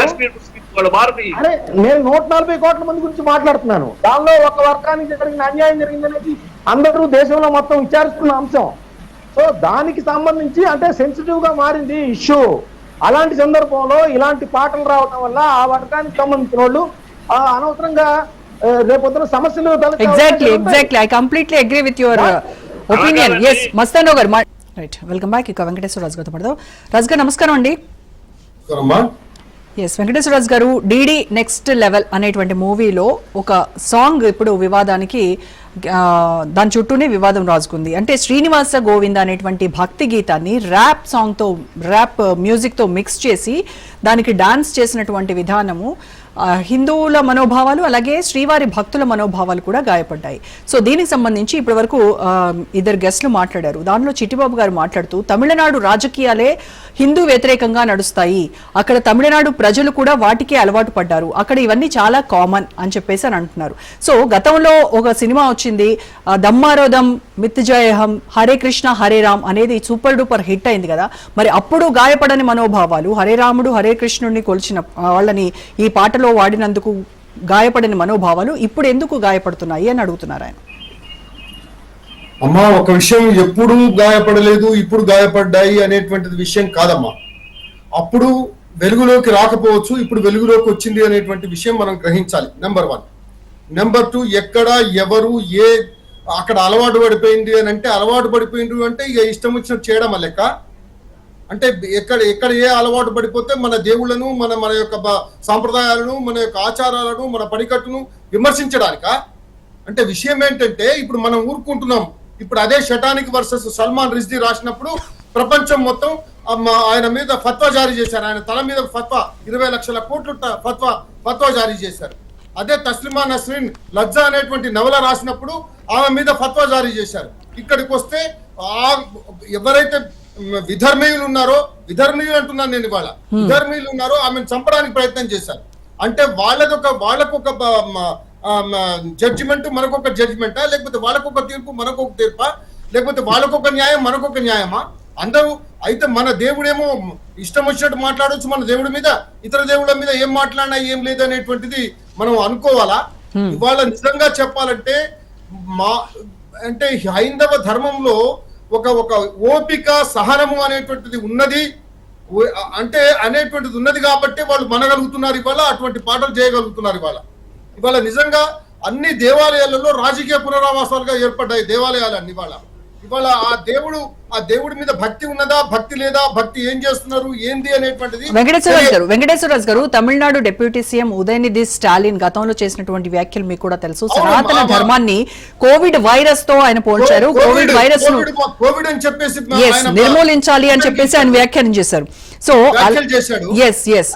అరే నేను 140 కోట్ల మంది గురించి మాట్లాడుతున్నాను. దానిలో ఒక వర్గానికి జరిగిన అన్యాయం జరిగిందనేది అందరూ దేశంలో మొత్తం విచారిస్తున్న అంశం. సో దానికి సంబంధించి అంటే సెన్సిటివ్ గా మారింది ఇష్యూ. అలాంటి సందర్భంలో ఇలాంటి పాటలు రావడం వల్ల ఆ వర్గానికి సంబంధించిన వాళ్ళు అనవసరంగా రేపొద్దున సమస్యలు exactly I completely agree with your opinion. S మస్తానో గారు రైట్, వెల్కమ్ బ్యాక్. ఇక వెంకటేశ్వర రాజు గారితో మాట్లాడదాం. రాజు గారు నమస్కారం అండి. ఎస్ వెంకటేశ్వర రాజు గారు, డిడి నెక్స్ట్ లెవెల్ అనేటువంటి మూవీలో ఒక సాంగ్ ఇప్పుడు వివాదానికి దాని చుట్టూనే వివాదం రాజుకుంది. అంటే శ్రీనివాస గోవింద అనేటువంటి భక్తి గీతాన్ని ర్యాప్ మ్యూజిక్ తో మిక్స్ చేసి దానికి డాన్స్ చేసినటువంటి విధానము హిందువుల మనోభావాలు అలాగే శ్రీవారి భక్తుల మనోభావాలు కూడా గాయపడ్డాయి. సో దీనికి సంబంధించి ఇప్పటి వరకు ఇద్దరు గెస్టులు మాట్లాడారు. దానిలో చిట్టిబాబు గారు మాట్లాడుతూ తమిళనాడు రాజకీయాలే హిందూ వ్యతిరేకంగా నడుస్తాయి, అక్కడ తమిళనాడు ప్రజలు కూడా వాటికే అలవాటు పడ్డారు, అక్కడ ఇవన్నీ చాలా కామన్ అని చెప్పేసి అని అంటున్నారు. సో గతంలో ఒక సినిమా వచ్చింది దమ్మారోదం మిత్జయహం హరే కృష్ణ హరే రామ్ అనేది సూపర్ డూపర్ హిట్ అయింది కదా. మరి అప్పుడు గాయపడని మనోభావాలు, హరే రాముడు హరే కృష్ణుడిని కొలిచిన వాళ్ళని ఈ పాటలో వాడినందుకు గాయపడిన మనోభావాలు ఇప్పుడు ఎందుకు గాయపడుతున్నాయి అని అడుగుతున్నారు ఆయన. అమ్మా, ఒక విషయం ఎప్పుడు గాయపడలేదు ఇప్పుడు గాయపడ్డాయి అనేటువంటిది విషయం కాదమ్మా. అప్పుడు వెలుగులోకి రాకపోవచ్చు, ఇప్పుడు వెలుగులోకి వచ్చింది అనేటువంటి విషయం మనం గ్రహించాలి. నెంబర్ 1. నెంబర్ 2, ఎక్కడ ఎవరు అక్కడ అలవాటు పడిపోయింది అని అంటే అలవాటు పడిపోయింది అంటే ఇక ఇష్టం వచ్చినట్టు చేయడం లెక్క. అంటే ఎక్కడ ఏ అలవాటు పడిపోతే మన దేవుళ్ళను మన యొక్క సాంప్రదాయాలను మన యొక్క ఆచారాలను మన పనికట్టును విమర్శించడానిక. అంటే విషయం ఏంటంటే ఇప్పుడు మనం ఊరుకుంటున్నాం. ఇప్పుడు అదే షటానిక్ వర్సెస్ సల్మాన్ రిజ్వీ రాసినప్పుడు ప్రపంచం మొత్తం ఆయన మీద ఫత్వా జారీ చేశారు. ఆయన తల మీద ఫత్వా 20 లక్షల కోట్లు ఫత్వా జారీ చేశారు. అదే తస్లిమా నస్రీన్ లజ్జా అనేటువంటి నవల రాసినప్పుడు ఆమె మీద ఫత్వా జారీ చేశారు. ఇక్కడికి వస్తే ఎవరైతే విధర్మీయులు ఉన్నారో, విధర్మీయులు అంటున్నాను నేను ఇవాళ, విధర్మీయులు ఉన్నారో ఆమెను చంపడానికి ప్రయత్నం చేశారు. అంటే వాళ్ళకొక జడ్జిమెంట్ మనకొక జడ్జిమెంటా, లేకపోతే వాళ్ళకొక తీర్పు మనకొక తీర్పా, లేకపోతే వాళ్ళకొక న్యాయం మనకొక న్యాయమా? అందరూ అయితే మన దేవుడేమో ఇష్టం వచ్చినట్టు మాట్లాడవచ్చు మన దేవుడి మీద, ఇతర దేవుళ్ళ మీద ఏం మాట్లాడినా ఏం లేదు అనేటువంటిది మనం అనుకోవాలా? ఇవాళ నిజంగా చెప్పాలంటే అంటే హైందవ ధర్మంలో ఒక ఓపిక సహనము అనేటువంటిది ఉన్నది అంటే అనేటువంటిది ఉన్నది కాబట్టి వాళ్ళు మనగలుగుతున్నారు ఇవాళ, అటువంటి పాటలు చేయగలుగుతున్నారు ఇవాళ నిజంగా అన్ని దేవాలయాలలో రాజకీయ పునరావాసాలుగా ఏర్పడ్డాయి దేవాలయాలన్నీ. ఇవాళ ఆ దేవుడి మీద భక్తి ఉన్నదా, భక్తి లేదా, భక్తి ఏం చేస్తున్నారు ఏంది అనేటువంటిది. వెంకటేశ్వరరాజు గారు, తమిళనాడు డిప్యూటీ సీఎం ఉదయనిధి స్టాలిన్ గతంలో చేసినటువంటి వ్యాఖ్యలు మీకు కూడా తెలుసు. సనాతన ధర్మాన్ని కోవిడ్ వైరస్ తో ఆయన పోల్చారు. కోవిడ్ వైరస్ కోవిడ్ అని చెప్పేసి నిర్మూలించాలి అని చెప్పేసి ఆయన వ్యాఖ్యానం చేశారు. సో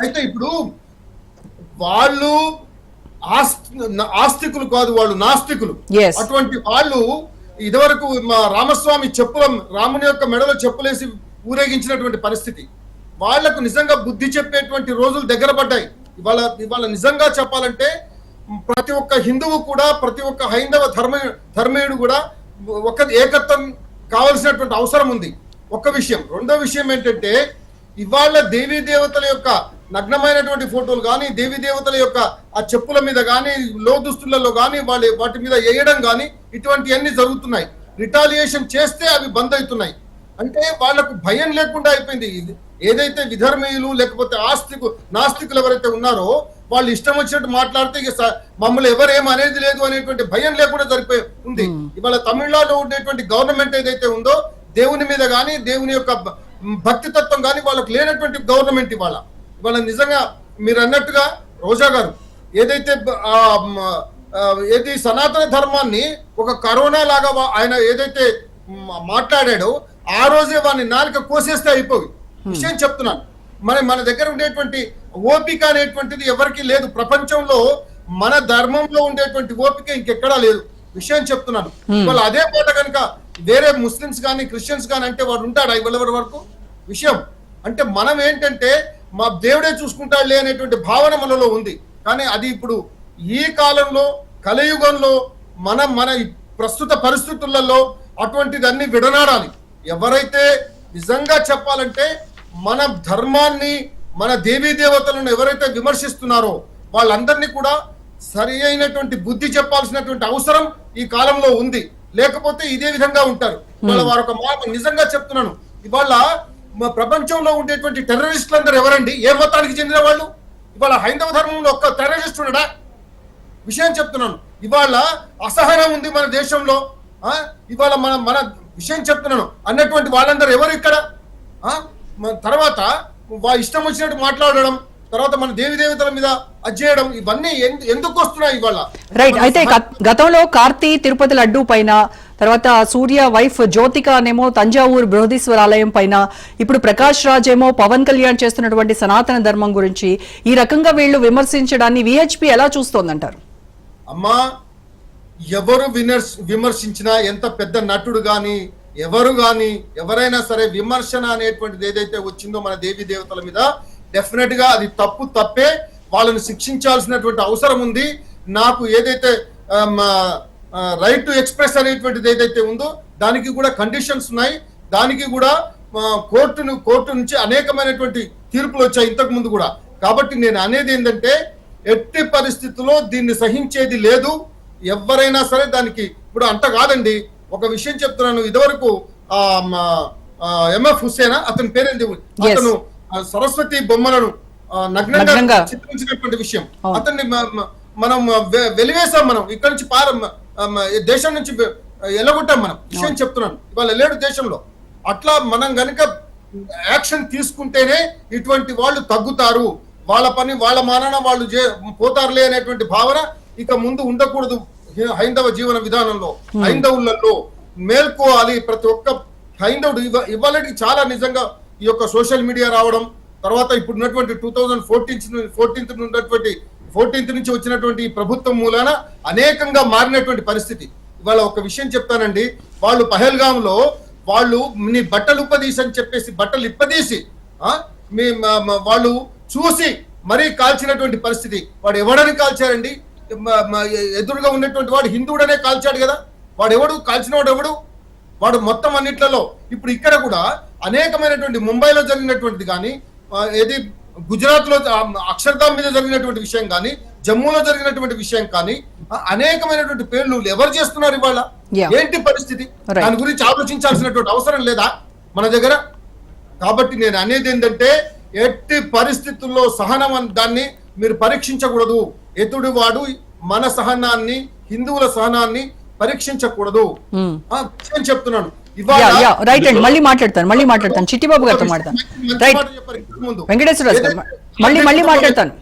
అయితే ఇప్పుడు వాళ్ళు ఆస్తికులు కాదు, వాళ్ళు నాస్తికులు. అటువంటి వాళ్ళు ఇదివరకు రామస్వామి రాముని యొక్క మెడలో చెప్పులేసి ఊరేగించినటువంటి పరిస్థితి. వాళ్లకు నిజంగా బుద్ధి చెప్పేటువంటి రోజులు దగ్గర పడ్డాయి. ఇవాళ నిజంగా చెప్పాలంటే ప్రతి ఒక్క హిందువు కూడా, ప్రతి ఒక్క హైందవ ధర్మీయుడు కూడా ఒక ఏకత్వం కావాల్సినటువంటి అవసరం ఉంది. ఒక్క విషయం. రెండో విషయం ఏంటంటే ఇవాళ దేవీ దేవతల యొక్క నగ్నమైనటువంటి ఫోటోలు కానీ, దేవీ దేవతల యొక్క ఆ చెప్పుల మీద కానీ, లోదుస్తులలో కానీ వాటి మీద వేయడం కానీ ఇటువంటివన్నీ జరుగుతున్నాయి. రిటాలియేషన్ చేస్తే అవి బంద్ అవుతున్నాయి. అంటే వాళ్లకు భయం లేకుండా అయిపోయింది. ఏదైతే విధర్మీయులు లేకపోతే నాస్తికులు ఎవరైతే ఉన్నారో వాళ్ళు ఇష్టం వచ్చినట్టు మాట్లాడితే ఇక మమ్మల్ని ఎవరేం అనేది లేదు అనేటువంటి భయం లేకుండా జరిపోయి ఉంది. ఇవాళ తమిళనాడులో ఉండేటువంటి గవర్నమెంట్ ఏదైతే ఉందో దేవుని మీద కానీ, దేవుని యొక్క భక్తి తత్వం కానీ వాళ్ళకు లేనటువంటి గవర్నమెంట్ ఇవాళ నిజంగా మీరు అన్నట్టుగా రోజా గారు ఏది సనాతన ధర్మాన్ని ఒక కరోనా లాగా ఆయన ఏదైతే మాట్లాడాడో ఆ రోజే వాడిని నాలుక కోసేస్తే అయిపోయి విషయం చెప్తున్నాను. మన దగ్గర ఉండేటువంటి ఓపిక అనేటువంటిది ఎవరికి లేదు. ప్రపంచంలో మన ధర్మంలో ఉండేటువంటి ఓపిక ఇంకెక్కడా లేదు. విషయం చెప్తున్నాను. వాళ్ళు అదే పాట కనుక వేరే ముస్లిమ్స్ కానీ క్రిస్టియన్స్ కానీ అంటే వాడు ఉంటాడా ఇవ్వలెవరి వరకు విషయం. అంటే మనం ఏంటంటే మా దేవుడే చూసుకుంటాడులే అనేటువంటి భావన మనలో ఉంది. కానీ అది ఇప్పుడు ఈ కాలంలో కలియుగంలో మన ప్రస్తుత పరిస్థితులలో అటువంటిది అన్ని విడనాడాలి. ఎవరైతే నిజంగా చెప్పాలంటే మన ధర్మాన్ని, మన దేవీ దేవతలను ఎవరైతే విమర్శిస్తున్నారో వాళ్ళందరినీ కూడా సరి అయినటువంటి బుద్ధి చెప్పాల్సినటువంటి అవసరం ఈ కాలంలో ఉంది. లేకపోతే ఇదే విధంగా ఉంటారు. ఇవాళ వారొక నిజంగా చెప్తున్నాను, ఇవాళ ప్రపంచంలో ఉండేటువంటి టెర్రరిస్టులందరూ ఎవరండి? ఏ మతానికి చెందిన వాళ్ళు? ఇవాళ హైందవ ధర్మంలో ఒక్క టెర్రరిస్ట్ ఉన్నాడా? విషయం చెప్తున్నాను. ఇవాళ అసహనం ఉంది మన దేశంలో, ఇవాళ మన విషయం చెప్తున్నాను అన్నటువంటి వాళ్ళందరూ ఎవరు ఇక్కడ? తర్వాత ఇష్టం వచ్చినట్టు మాట్లాడడం, తర్వాత మన దేవి దేవతల మీద అజ్జేయడం, ఇవన్నీ ఎందుకు వస్తున్నాయి ఇవాళ? రైట్. అయితే గతంలో కార్తీ తిరుపతి లడ్డూ పైన, తర్వాత సూర్య వైఫ్ జ్యోతిక అనేమో తంజావూరు బృహదీశ్వర ఆలయం పైన, ఇప్పుడు ప్రకాష్ రాజ్ ఏమో పవన్ కళ్యాణ్ చేస్తున్నటువంటి సనాతన ధర్మం గురించి ఈ రకంగా వీళ్ళు విమర్శించడాన్ని విహెచ్పి ఎలా చూస్తోందంటారు? అమ్మా, ఎవరు విమర్శించినా, ఎంత పెద్ద నటుడు గాని ఎవరైనా సరే, విమర్శన అనేటువంటిది ఏదైతే వచ్చిందో మన దేవి దేవతల మీద, డెఫినెట్ గా అది తప్పే. వాళ్ళని శిక్షించాల్సినటువంటి అవసరం ఉంది. నాకు ఏదైతే రైట్ టు ఎక్స్ప్రెస్ అనేటువంటిది ఏదైతే ఉందో దానికి కూడా కండిషన్స్ ఉన్నాయి. దానికి కూడా కోర్టు నుంచి అనేకమైనటువంటి తీర్పులు వచ్చాయి ఇంతకు ముందు కూడా. కాబట్టి నేను అనేది ఏంటంటే, ఎట్టి పరిస్థితుల్లో దీన్ని సహించేది లేదు. ఎవరైనా సరే దానికి ఇప్పుడు అంత కాదండి. ఒక విషయం చెప్తున్నాను, ఇదివరకు ఎంఎఫ్ హుస్సేనా అతని పేరేంది, అతను సరస్వతి బొమ్మలను నగ్నంగా చిత్రించినటువంటి విషయం, అతన్ని మనం వెలివేసాం. మనం ఇక్కడ నుంచి దేశం నుంచి ఎలగొట్టాం మనం. విషయం చెప్తున్నాను, ఇవాళ లేడు దేశంలో. అట్లా మనం గనుక యాక్షన్ తీసుకుంటేనే ఇటువంటి వాళ్ళు తగ్గుతారు. వాళ్ళ పని వాళ్ళ మానాన వాళ్ళు పోతారులే అనేటువంటి భావన ఇక ముందు ఉండకూడదు. హైందవ జీవన విధానంలో హైందవులలో మేల్కోవాలి. ప్రతి ఒక్క హైందవుడు ఇవాళకి చాలా నిజంగా ఈ యొక్క సోషల్ మీడియా రావడం, తర్వాత ఇప్పుడు ఉన్నటువంటి 2014 నుంచి వచ్చినటువంటి ప్రభుత్వం మూలాన అనేకంగా మారినటువంటి పరిస్థితి. ఇవాళ ఒక విషయం చెప్తానండి, వాళ్ళు పహల్గాంలో వాళ్ళు నీ బట్టలు ఇప్పదీసి అని చెప్పేసి బట్టలు ఇప్పదీసి వాళ్ళు చూసి మరీ కాల్చినటువంటి పరిస్థితి. వాడు ఎవడని కాల్చారండి? ఎదురుగా ఉన్నటువంటి వాడు హిందువుడనే కాల్చాడు కదా. వాడు ఎవడు కాల్చిన వాడు ఎవడు? వాడు మొత్తం అన్నిట్లలో. ఇప్పుడు ఇక్కడ కూడా అనేకమైనటువంటి ముంబైలో జరిగినటువంటిది కానీ, ఏది గుజరాత్ లో అక్షర్ధామ్ మీద జరిగినటువంటి విషయం కానీ, జమ్మూలో జరిగినటువంటి విషయం కానీ, అనేకమైనటువంటి పేర్లు ఎవరు చేస్తున్నారు ఇవాళ? ఏంటి పరిస్థితి? దాని గురించి ఆలోచించాల్సినటువంటి అవసరం లేదా మన దగ్గర? కాబట్టి నేను అనేది ఏంటంటే, ఎట్టి పరిస్థితుల్లో సహనం దాన్ని మీరు పరీక్షించకూడదు. ఎదుడు వాడు మన సహనాన్ని, హిందువుల సహనాన్ని పరీక్షించకూడదు. చెప్తున్నాను. రైట్ అండి, మళ్ళీ మాట్లాడతాను చిట్టిబాబు గారితో మాట్లాడతాను. వెంకటేశ్వరరాజు గారు మళ్ళీ మాట్లాడతాను.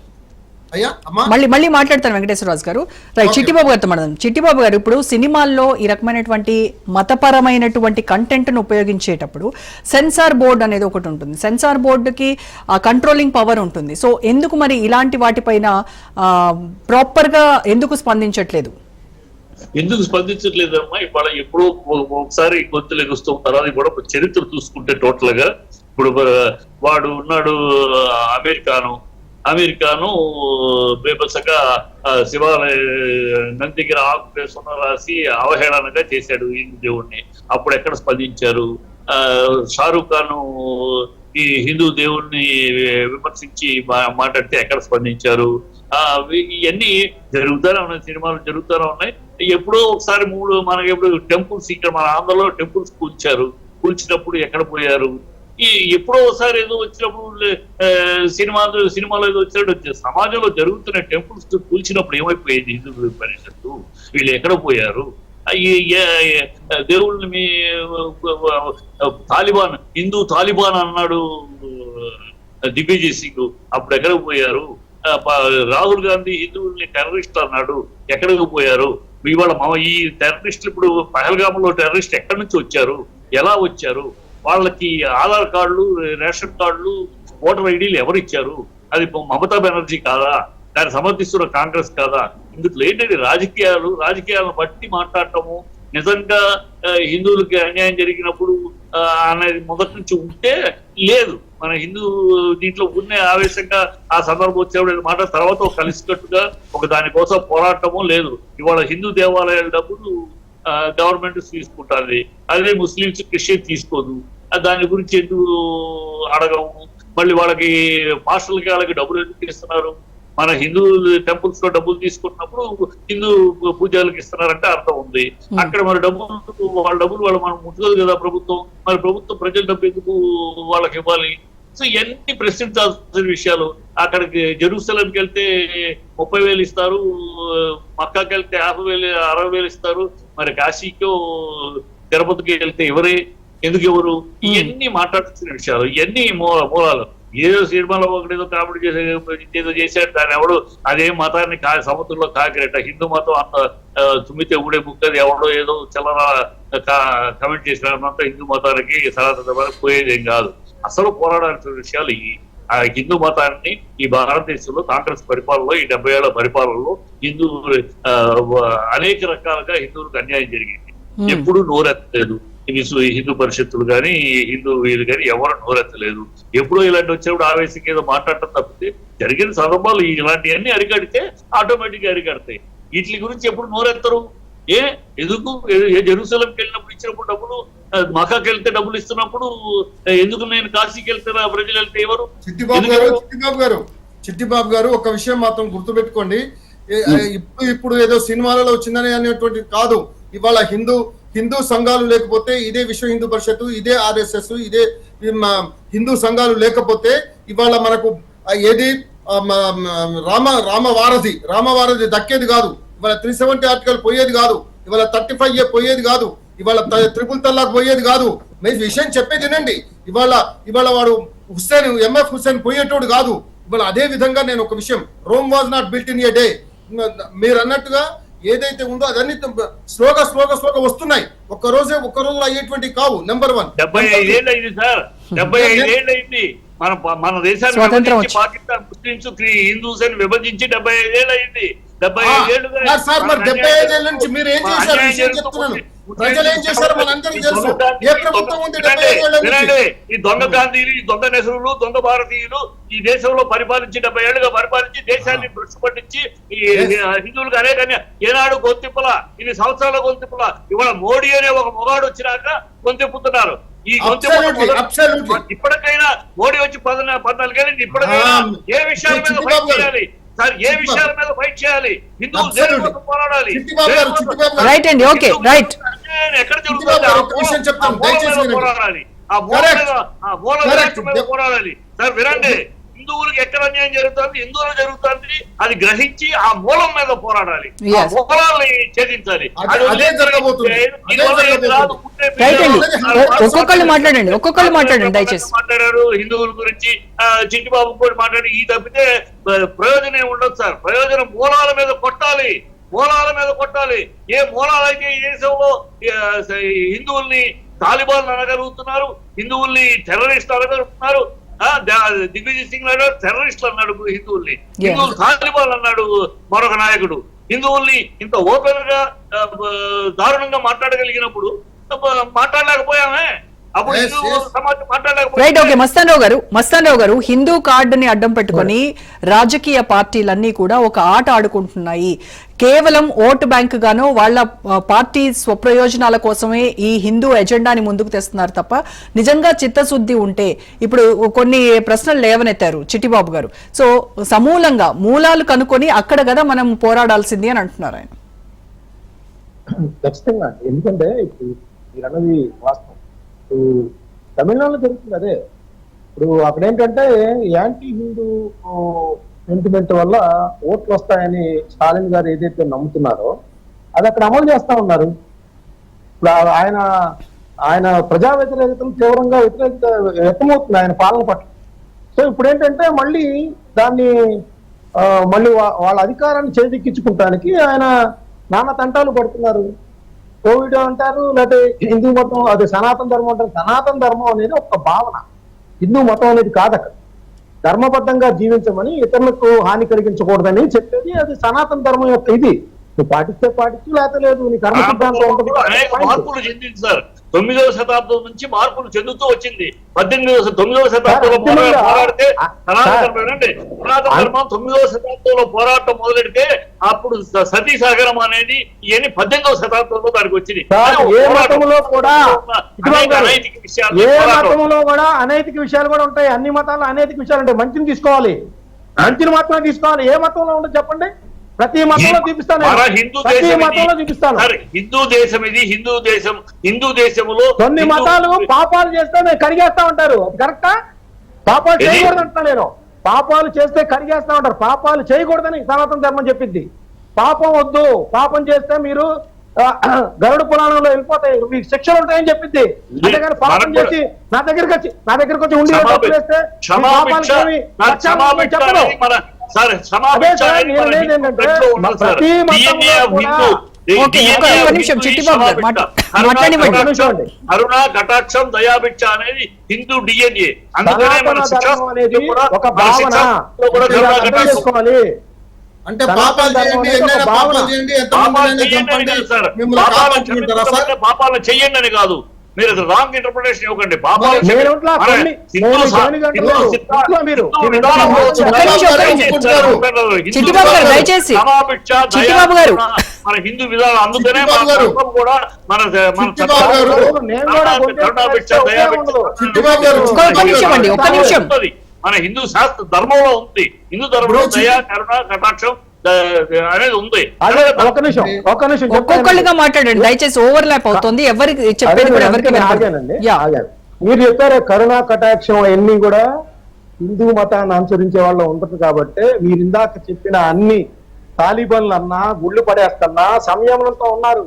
మళ్ళీ మాట్లాడతాను వెంకటేశ్వరరాజు గారు. రైట్, చిట్టిబాబు గారితో మాట్లాడదాం. చిట్టిబాబు గారు, ఇప్పుడు సినిమాల్లో ఈ రకమైనటువంటి మతపరమైనటువంటి కంటెంట్ ను ఉపయోగించేటప్పుడు సెన్సార్ బోర్డు అనేది ఒకటి ఉంటుంది. సెన్సార్ బోర్డుకి కంట్రోలింగ్ పవర్ ఉంటుంది. సో ఎందుకు మరి ఇలాంటి వాటిపైన ప్రాపర్ గా ఎందుకు స్పందించట్లేదు? ఎందుకు స్పందించట్లేదమ్మా? ఇవాళ ఎప్పుడో ఒకసారి గొంతులు ఎగుస్తూ ఉంటారు. అది కూడా చరిత్ర చూసుకుంటే టోటల్ గా ఇప్పుడు వాడు ఉన్నాడు అమెరికాను బేబసగా శివాలయ నందిగిరి ఆకుపేసుకున్న రాసి అవహేళనగా చేశాడు హిందూ దేవుణ్ణి. అప్పుడు ఎక్కడ స్పందించారు? షారూక్ ఖాన్ ఈ హిందూ దేవుణ్ణి విమర్శించి మాట్లాడితే ఎక్కడ స్పందించారు? ఇవన్నీ జరుగుతూనే ఉన్నాయి, సినిమాలు జరుగుతూనే ఉన్నాయి. ఎప్పుడో ఒకసారి మనకి ఎప్పుడు టెంపుల్స్, ఇక్కడ మన ఆంధ్రలో టెంపుల్స్ కూల్చినప్పుడు ఎక్కడ పోయారు? ఎప్పుడో ఒకసారి ఏదో వచ్చినప్పుడు సినిమాలో ఏదో వచ్చినట్టు సమాజంలో జరుగుతున్న టెంపుల్స్ కూల్చినప్పుడు ఏమైపోయేది హిందూ పరిషత్తు? వీళ్ళు ఎక్కడ పోయారు? దేవుళ్ళని హిందూ తాలిబాన్ అన్నాడు దిగ్విజయ్ సింగ్, అప్పుడు ఎక్కడికి పోయారు? రాహుల్ గాంధీ హిందువుల్ని టెర్రరిస్ట్ అన్నాడు, ఎక్కడికి పోయారు? ఇవాళ ఈ టెర్రరిస్టులు ఇప్పుడు పహల్గామ్లో టెర్రరిస్ట్ ఎక్కడి నుంచి వచ్చారు, ఎలా వచ్చారు? వాళ్ళకి ఆధార్ కార్డులు, రేషన్ కార్డులు, ఓటర్ ఐడీలు ఎవరు ఇచ్చారు? అది మమతా బెనర్జీ కాదా? దాన్ని సమర్థిస్తున్న కాంగ్రెస్ కాదా? ఇందులో ఏంటంటే రాజకీయాలను బట్టి మాట్లాడటము. నిజంగా హిందువులకి అన్యాయం జరిగినప్పుడు అనేది మొదటి నుంచి ఉంటే లేదు. మన హిందూ దీంట్లో ఉన్న ఆవేశంగా ఆ సందర్భం వచ్చేవాడు మాట, తర్వాత ఒక కలిసికట్టుగా ఒక దానికోసం పోరాటము లేదు. ఇవాళ హిందూ దేవాలయాల డబ్బులు గవర్నమెంట్ తీసుకుంటుంది, అదే ముస్లింస్ క్రిస్టియన్ తీసుకోదు. దాని గురించి ఎందుకు అడగము? మళ్ళీ వాళ్ళకి పాస్టర్లకి వాళ్ళకి డబ్బులు ఎందుకు ఇస్తున్నారు? మన హిందూ టెంపుల్స్ లో డబ్బులు తీసుకుంటున్నప్పుడు హిందూ పూజలకు ఇస్తున్నారంటే అర్థం ఉంది. అక్కడ మరి వాళ్ళ డబ్బులు వాళ్ళు మనం ముట్టుకోదు కదా ప్రభుత్వం. మరి ప్రభుత్వం ప్రజల డబ్బు ఎందుకు వాళ్ళకి ఇవ్వాలి? సో ఇవన్నీ ప్రశ్నించాల్సిన విషయాలు. అక్కడికి జెరూసలంకి వెళ్తే 30,000 ఇస్తారు, మక్కాకి వెళ్తే 50,000 60,000 ఇస్తారు, మరి కాశీకో తిరుపతికి వెళ్తే ఎవరే ఎందుకు ఎవరు? ఇవన్నీ మాట్లాడాల్సిన విషయాలు, ఇవన్నీ మూలాలు. ఏదో సినిమాలో ఒకటేదో కామెడీ ఏదో చేశాడు, దాన్ని ఎవడు అదే మతాన్ని సముద్రంలో కాకిరట, హిందూ మతం అంత తుమ్మితే ఊడే బుక్కది ఎవడో ఏదో చల్లన కమెంట్ చేసినంత హిందూ మతానికి సనాతన ధర్మానికి పోయేదేం కాదు. అసలు పోరాడాల్సిన విషయాలు ఆ హిందూ మతాన్ని ఈ భారతదేశంలో కాంగ్రెస్ పరిపాలనలో ఈ 70 ఏళ్ల పరిపాలనలో హిందువులు అనేక రకాలుగా హిందువులకు అన్యాయం జరిగింది. ఎప్పుడు నోరెత్తలేదు హిందూ పరిషత్తులు కానీ హిందూ వీళ్ళు కానీ ఎవరు నోరెత్తలేదు. ఎప్పుడో ఇలాంటి వచ్చినప్పుడు ఆవేశంగా ఏదో మాట్లాడటం తప్పితే జరిగిన సందర్భాలు ఇలాంటివన్నీ అరికడితే ఆటోమేటిక్ గా అరికడతాయి. వీటి గురించి ఎప్పుడు నోరెత్తరు. ఎందుకు జెరూసలంకి వెళ్ళినప్పుడు ఇచ్చినప్పుడు డబ్బులు, మకాకి వెళ్తే డబ్బులు ఇస్తున్నప్పుడు ఎందుకు నేను కాశీకి వెళ్తే ప్రజలు వెళ్తే ఎవరు? చిట్టిబాబు గారు ఒక విషయం మాత్రం గుర్తుపెట్టుకోండి. ఇప్పుడు ఏదో సినిమాలలో వచ్చిందని అనేటువంటి కాదు. ఇవాళ హిందూ సంఘాలు లేకపోతే, ఇదే విశ్వ హిందూ పరిషత్తు, ఇదే RSS, ఇదే హిందూ సంఘాలు లేకపోతే ఇవాళ మనకు ఏది రామవారధి దక్కేది కాదు. ఇవాళ 370 ఆర్టికల్ పోయేది కాదు. ఇవాళ 35A పోయేది కాదు. ఇవాళ 3 తలాక్ పోయేది కాదు. మీరు విషయం చెప్పేది వినండి. ఇవాళ వాడు MF హుస్సేన్ పోయేటోడు కాదు. ఇవాళ అదే విధంగా నేను ఒక విషయం, Rome was not built in a day. మీరు అన్నట్టుగా ఏదైతే ఉందో అదన్నీ స్లోగా వస్తున్నాయి. ఒక్క రోజులో అయ్యేటువంటి కావు. నెంబర్ 1. 75 ఏళ్ళు అయింది సార్, 75 ఏళ్ళు అయింది. మన దేశాన్ని పాకిస్తాన్ ముస్లింస్ హిందూస్ అని విభజించి 75 ఏళ్ళు అయింది. 75 ఏళ్ళు సార్, మరి 75 ఏళ్ళ నుంచి మీరు ఏం చేశారు విషయం చెప్తున్నాను. ప్రజలు ఏం చేశారు మనందరికీ తెలుసు. ఏ ప్రభుత్వం ఉంది 75 ఏళ్ళ నుంచి? ఈ దొంగ గాంధీలు, ఈ దొంగ నెహ్రూలు, దొంగ భారతీయులు ఈ దేశంలో పరిపాలించి 70 ఏళ్లుగా పరిపాలించి దేశాన్ని దృష్టి పట్టించి ఈ హిందువులకు అనేక ఏనాడు గొంతిప్పల, ఇన్ని సంవత్సరాల గొంతిప్పల. ఇవాళ మోడీ అనే ఒక మొగాడు వచ్చినాక గొంతిప్పుతున్నారు. ఈ ఇప్పటికైనా మోడీ వచ్చి 14 ఏళ్ళకి ఇప్పటికైనా ఏ విషయాల మీద ఫైట్ చేయాలి సార్? ఏ విషయాల మీద ఫైట్ చేయాలి? హిందువులు పోరాడాలి. ఎక్కడ జరుగుతుంది పోరాడాలి, ఆ మూల మీద పోరాడాలి సార్. వినండి, హిందువులకు ఎక్కడ అన్యాయం జరుగుతుంది, హిందువులు జరుగుతుంది, అది గ్రహించి ఆ మూలం మీద పోరాడాలి, ఆ మూలాలని ఛేదించాలి. ఒక్కొక్కళ్ళు మాట్లాడండి దయచేసి. మాట్లాడారు హిందువుల గురించి, చిట్టిబాబు కూడా మాట్లాడి, ఈ తప్పితే ప్రయోజనం ఉండదు సార్. ప్రయోజనం మూలాల మీద కొట్టాలి, మూలాల మీద కొట్టాలి. ఏ మూలాలైతే ఈ దేశంలో హిందువుల్ని తాలిబాన్ అనగలుగుతున్నారు, హిందువుల్ని టెర్రరిస్ట్ అనగలుగుతున్నారు. దిగ్విజయ్ సింగ్ అన్నాడు టెర్రరిస్టులు అన్నాడు హిందువుల్ని, హిందువులు తాలిబాన్ అన్నాడు మరొక నాయకుడు. హిందువుల్ని ఇంత ఓపెన్ గా దారుణంగా మాట్లాడగలిగినప్పుడు మాట్లాడలేకపోయామే. Right, okay. మస్తాన్ రావు గారు, హిందూ కార్డుని అడ్డం పెట్టుకొని రాజకీయ పార్టీలన్నీ కూడా ఒక ఆట ఆడుకుంటున్నాయి. కేవలం ఓటు బ్యాంక్ గాను వాళ్ళ పార్టీ స్వప్రయోజనాల కోసమే ఈ హిందూ ఎజెండాని ముందుకు తెస్తున్నారు తప్ప నిజంగా చిత్తశుద్ధి ఉంటే, ఇప్పుడు కొన్ని ప్రశ్నలు లేవనెత్తారు చిట్టిబాబు గారు. సో సమూలంగా మూలాలు కనుక్కొని అక్కడ కదా మనం పోరాడాల్సింది అని అంటున్నారు ఆయన. ఖచ్చితంగా, ఎందుకంటే ఇప్పుడు మీరు అన్నది వాస్తవం. తమిళనాడులో జరుగుతుంది అదే. ఇప్పుడు అక్కడ ఏంటంటే యాంటీ హిందూ సెంటిమెంట్ వల్ల ఓట్లు వస్తాయని స్టాలిన్ గారు ఏదైతే నమ్ముతున్నారో అది అక్కడ అమలు చేస్తా ఉన్నారు. ఇప్పుడు ఆయన ప్రజా వ్యతిరేకతను తీవ్రంగా వ్యక్తమవుతుంది ఆయన పాలన పట్ల. సో ఇప్పుడు ఏంటంటే మళ్ళీ దాన్ని మళ్ళీ వాళ్ళ అధికారాన్ని చేజిక్కించుకుంటానికి ఆయన నానా తంటాలు పడుతున్నారు. కోవిడ్ అంటారు, లేకపోతే హిందూ మతం, అదే సనాతన ధర్మం అంటారు. సనాతన ధర్మం అనేది ఒక భావన, హిందూ మతం అనేది కాదక. ధర్మబద్ధంగా జీవించమని, ఇతరులకు హాని కలిగించకూడదని చెప్పేది అది సనాతన ధర్మం యొక్క ఇది. నువ్వు పాటిస్తే పాటించు, లేకపోతే లేదు, నీ కర్మ సిద్ధాంతం ఉంటుంది. మార్పులు చెందింది సార్. 9వ శతాబ్దం నుంచి మార్పులు చెందుతూ వచ్చింది. 9వ శతాబ్దంలో పోరాడితే సనాతన ధర్మం 9వ శతాబ్దంలో పోరాటం మొదలెడితే అప్పుడు సతీ సహగరం అనేది ఇవన్నీ 18వ శతాబ్దంలో దానికి వచ్చింది. ఏ మతంలో కూడా అనైతిక విషయాలు కూడా ఉంటాయి. అన్ని మతాల్లో అనైతిక విషయాలు ఉంటాయి. మంచిని తీసుకోవాలి, మంచిని మాత్రమే తీసుకోవాలి. ఏ మతంలో ఉండదు చెప్పండి? ప్రతి మతంలో చూపిస్తాను, మన హిందూ ప్రతి దేశం మతంలో చూపిస్తాను. హిందూ దేశం ఇది, హిందూ దేశంలో కొన్ని మతాలు పాపాలు చేస్తే మేము కడిగేస్తా ఉంటారు. అది కరెక్టా? పాపాలు చేయకూడదు అంటున్నా నేను. పాపాలు చేస్తే కడిగేస్తా ఉంటారు. పాపాలు చేయకూడదని సనాతన ధర్మం చెప్పింది. పాపం వద్దు, పాపం చేస్తే మీరు గరుడ పురాణంలో వెళ్ళిపోతాయి, మీకు శిక్షలు ఉంటాయని చెప్పింది. అంతేగాని పాపం చేసి నా దగ్గరికి వచ్చి ఉండి వేస్తే చెప్పను. ప్రతి మతంలో కరుణ కటాక్షం దయాభిక్ష అనేది హిందూ డిఎన్ఏ. అందుకనే మన ఒక భావన చేసుకోవాలి. అంటే పాపాలు చేయండి, ఎన్నైనా పాపాలు చేయండి, పాపాలను చెయ్యండి అని కాదు. మీరు రాంగ్ ఇంటర్ప్రిటేషన్ ఇవ్వకండి. పాపాలు మన హిందూ విధానం. అందుకనే కూడా మన మన హిందూ శాస్త్ర ధర్మంలో ఉంది. హిందూ ధర్మంలో దయా కరుణ కటాక్షం అనేది ఉంది. ఒక్కొక్కళ్ళుగా మాట్లాడండి దయచేసి, ఓవర్లాప్ అవుతుంది. ఎవరికి చెప్పేది కూడా ఎవరికి మీరు చెప్పారు కరుణ కటాక్షం అన్ని కూడా హిందూ మతాన్ని అనుసరించే వాళ్ళు ఉంటుంది. కాబట్టి మీరు ఇందాక చెప్పిన అన్ని తాలిబన్లు అన్నా, గుళ్ళు పడేస్తున్నా సంయమనంతో ఉన్నారు.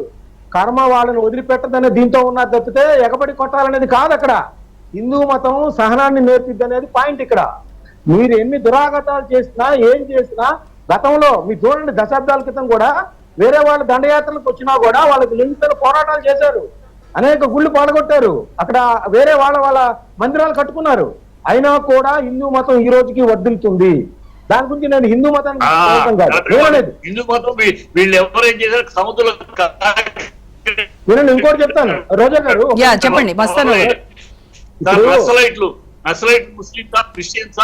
కర్మ వాళ్ళని వదిలిపెట్టదనే దీంతో ఉన్నారు తప్పితే ఎగబడి కొట్టాలనేది కాదు. అక్కడ హిందూ మతం సహనాన్ని నేర్పిద్ది అనేది పాయింట్. ఇక్కడ మీరు ఎన్ని దురాగతాలు చేసినా, ఏం చేసినా, గతంలో మీరు చూడండి, దశాబ్దాల క్రితం కూడా వేరే వాళ్ళు దండయాత్రలకు వచ్చినా కూడా వాళ్ళకి నిందితులు పోరాటాలు చేశారు. అనేక గుళ్ళు పాల్గొట్టారు. అక్కడ వేరే వాళ్ళ మందిరాలు కట్టుకున్నారు. అయినా కూడా హిందూ మతం ఈ రోజుకి వర్ధిల్లుతుంది. దాని గురించి నేను హిందూ మతాన్ని హిందూ మతం వీళ్ళు ఎవరేం చేశారు సముద్రం. నేను ఇంకోటి చెప్తాను రోజా గారు, చెప్పండి. నక్సలైట్ ముస్లిం క్రిస్టియన్స్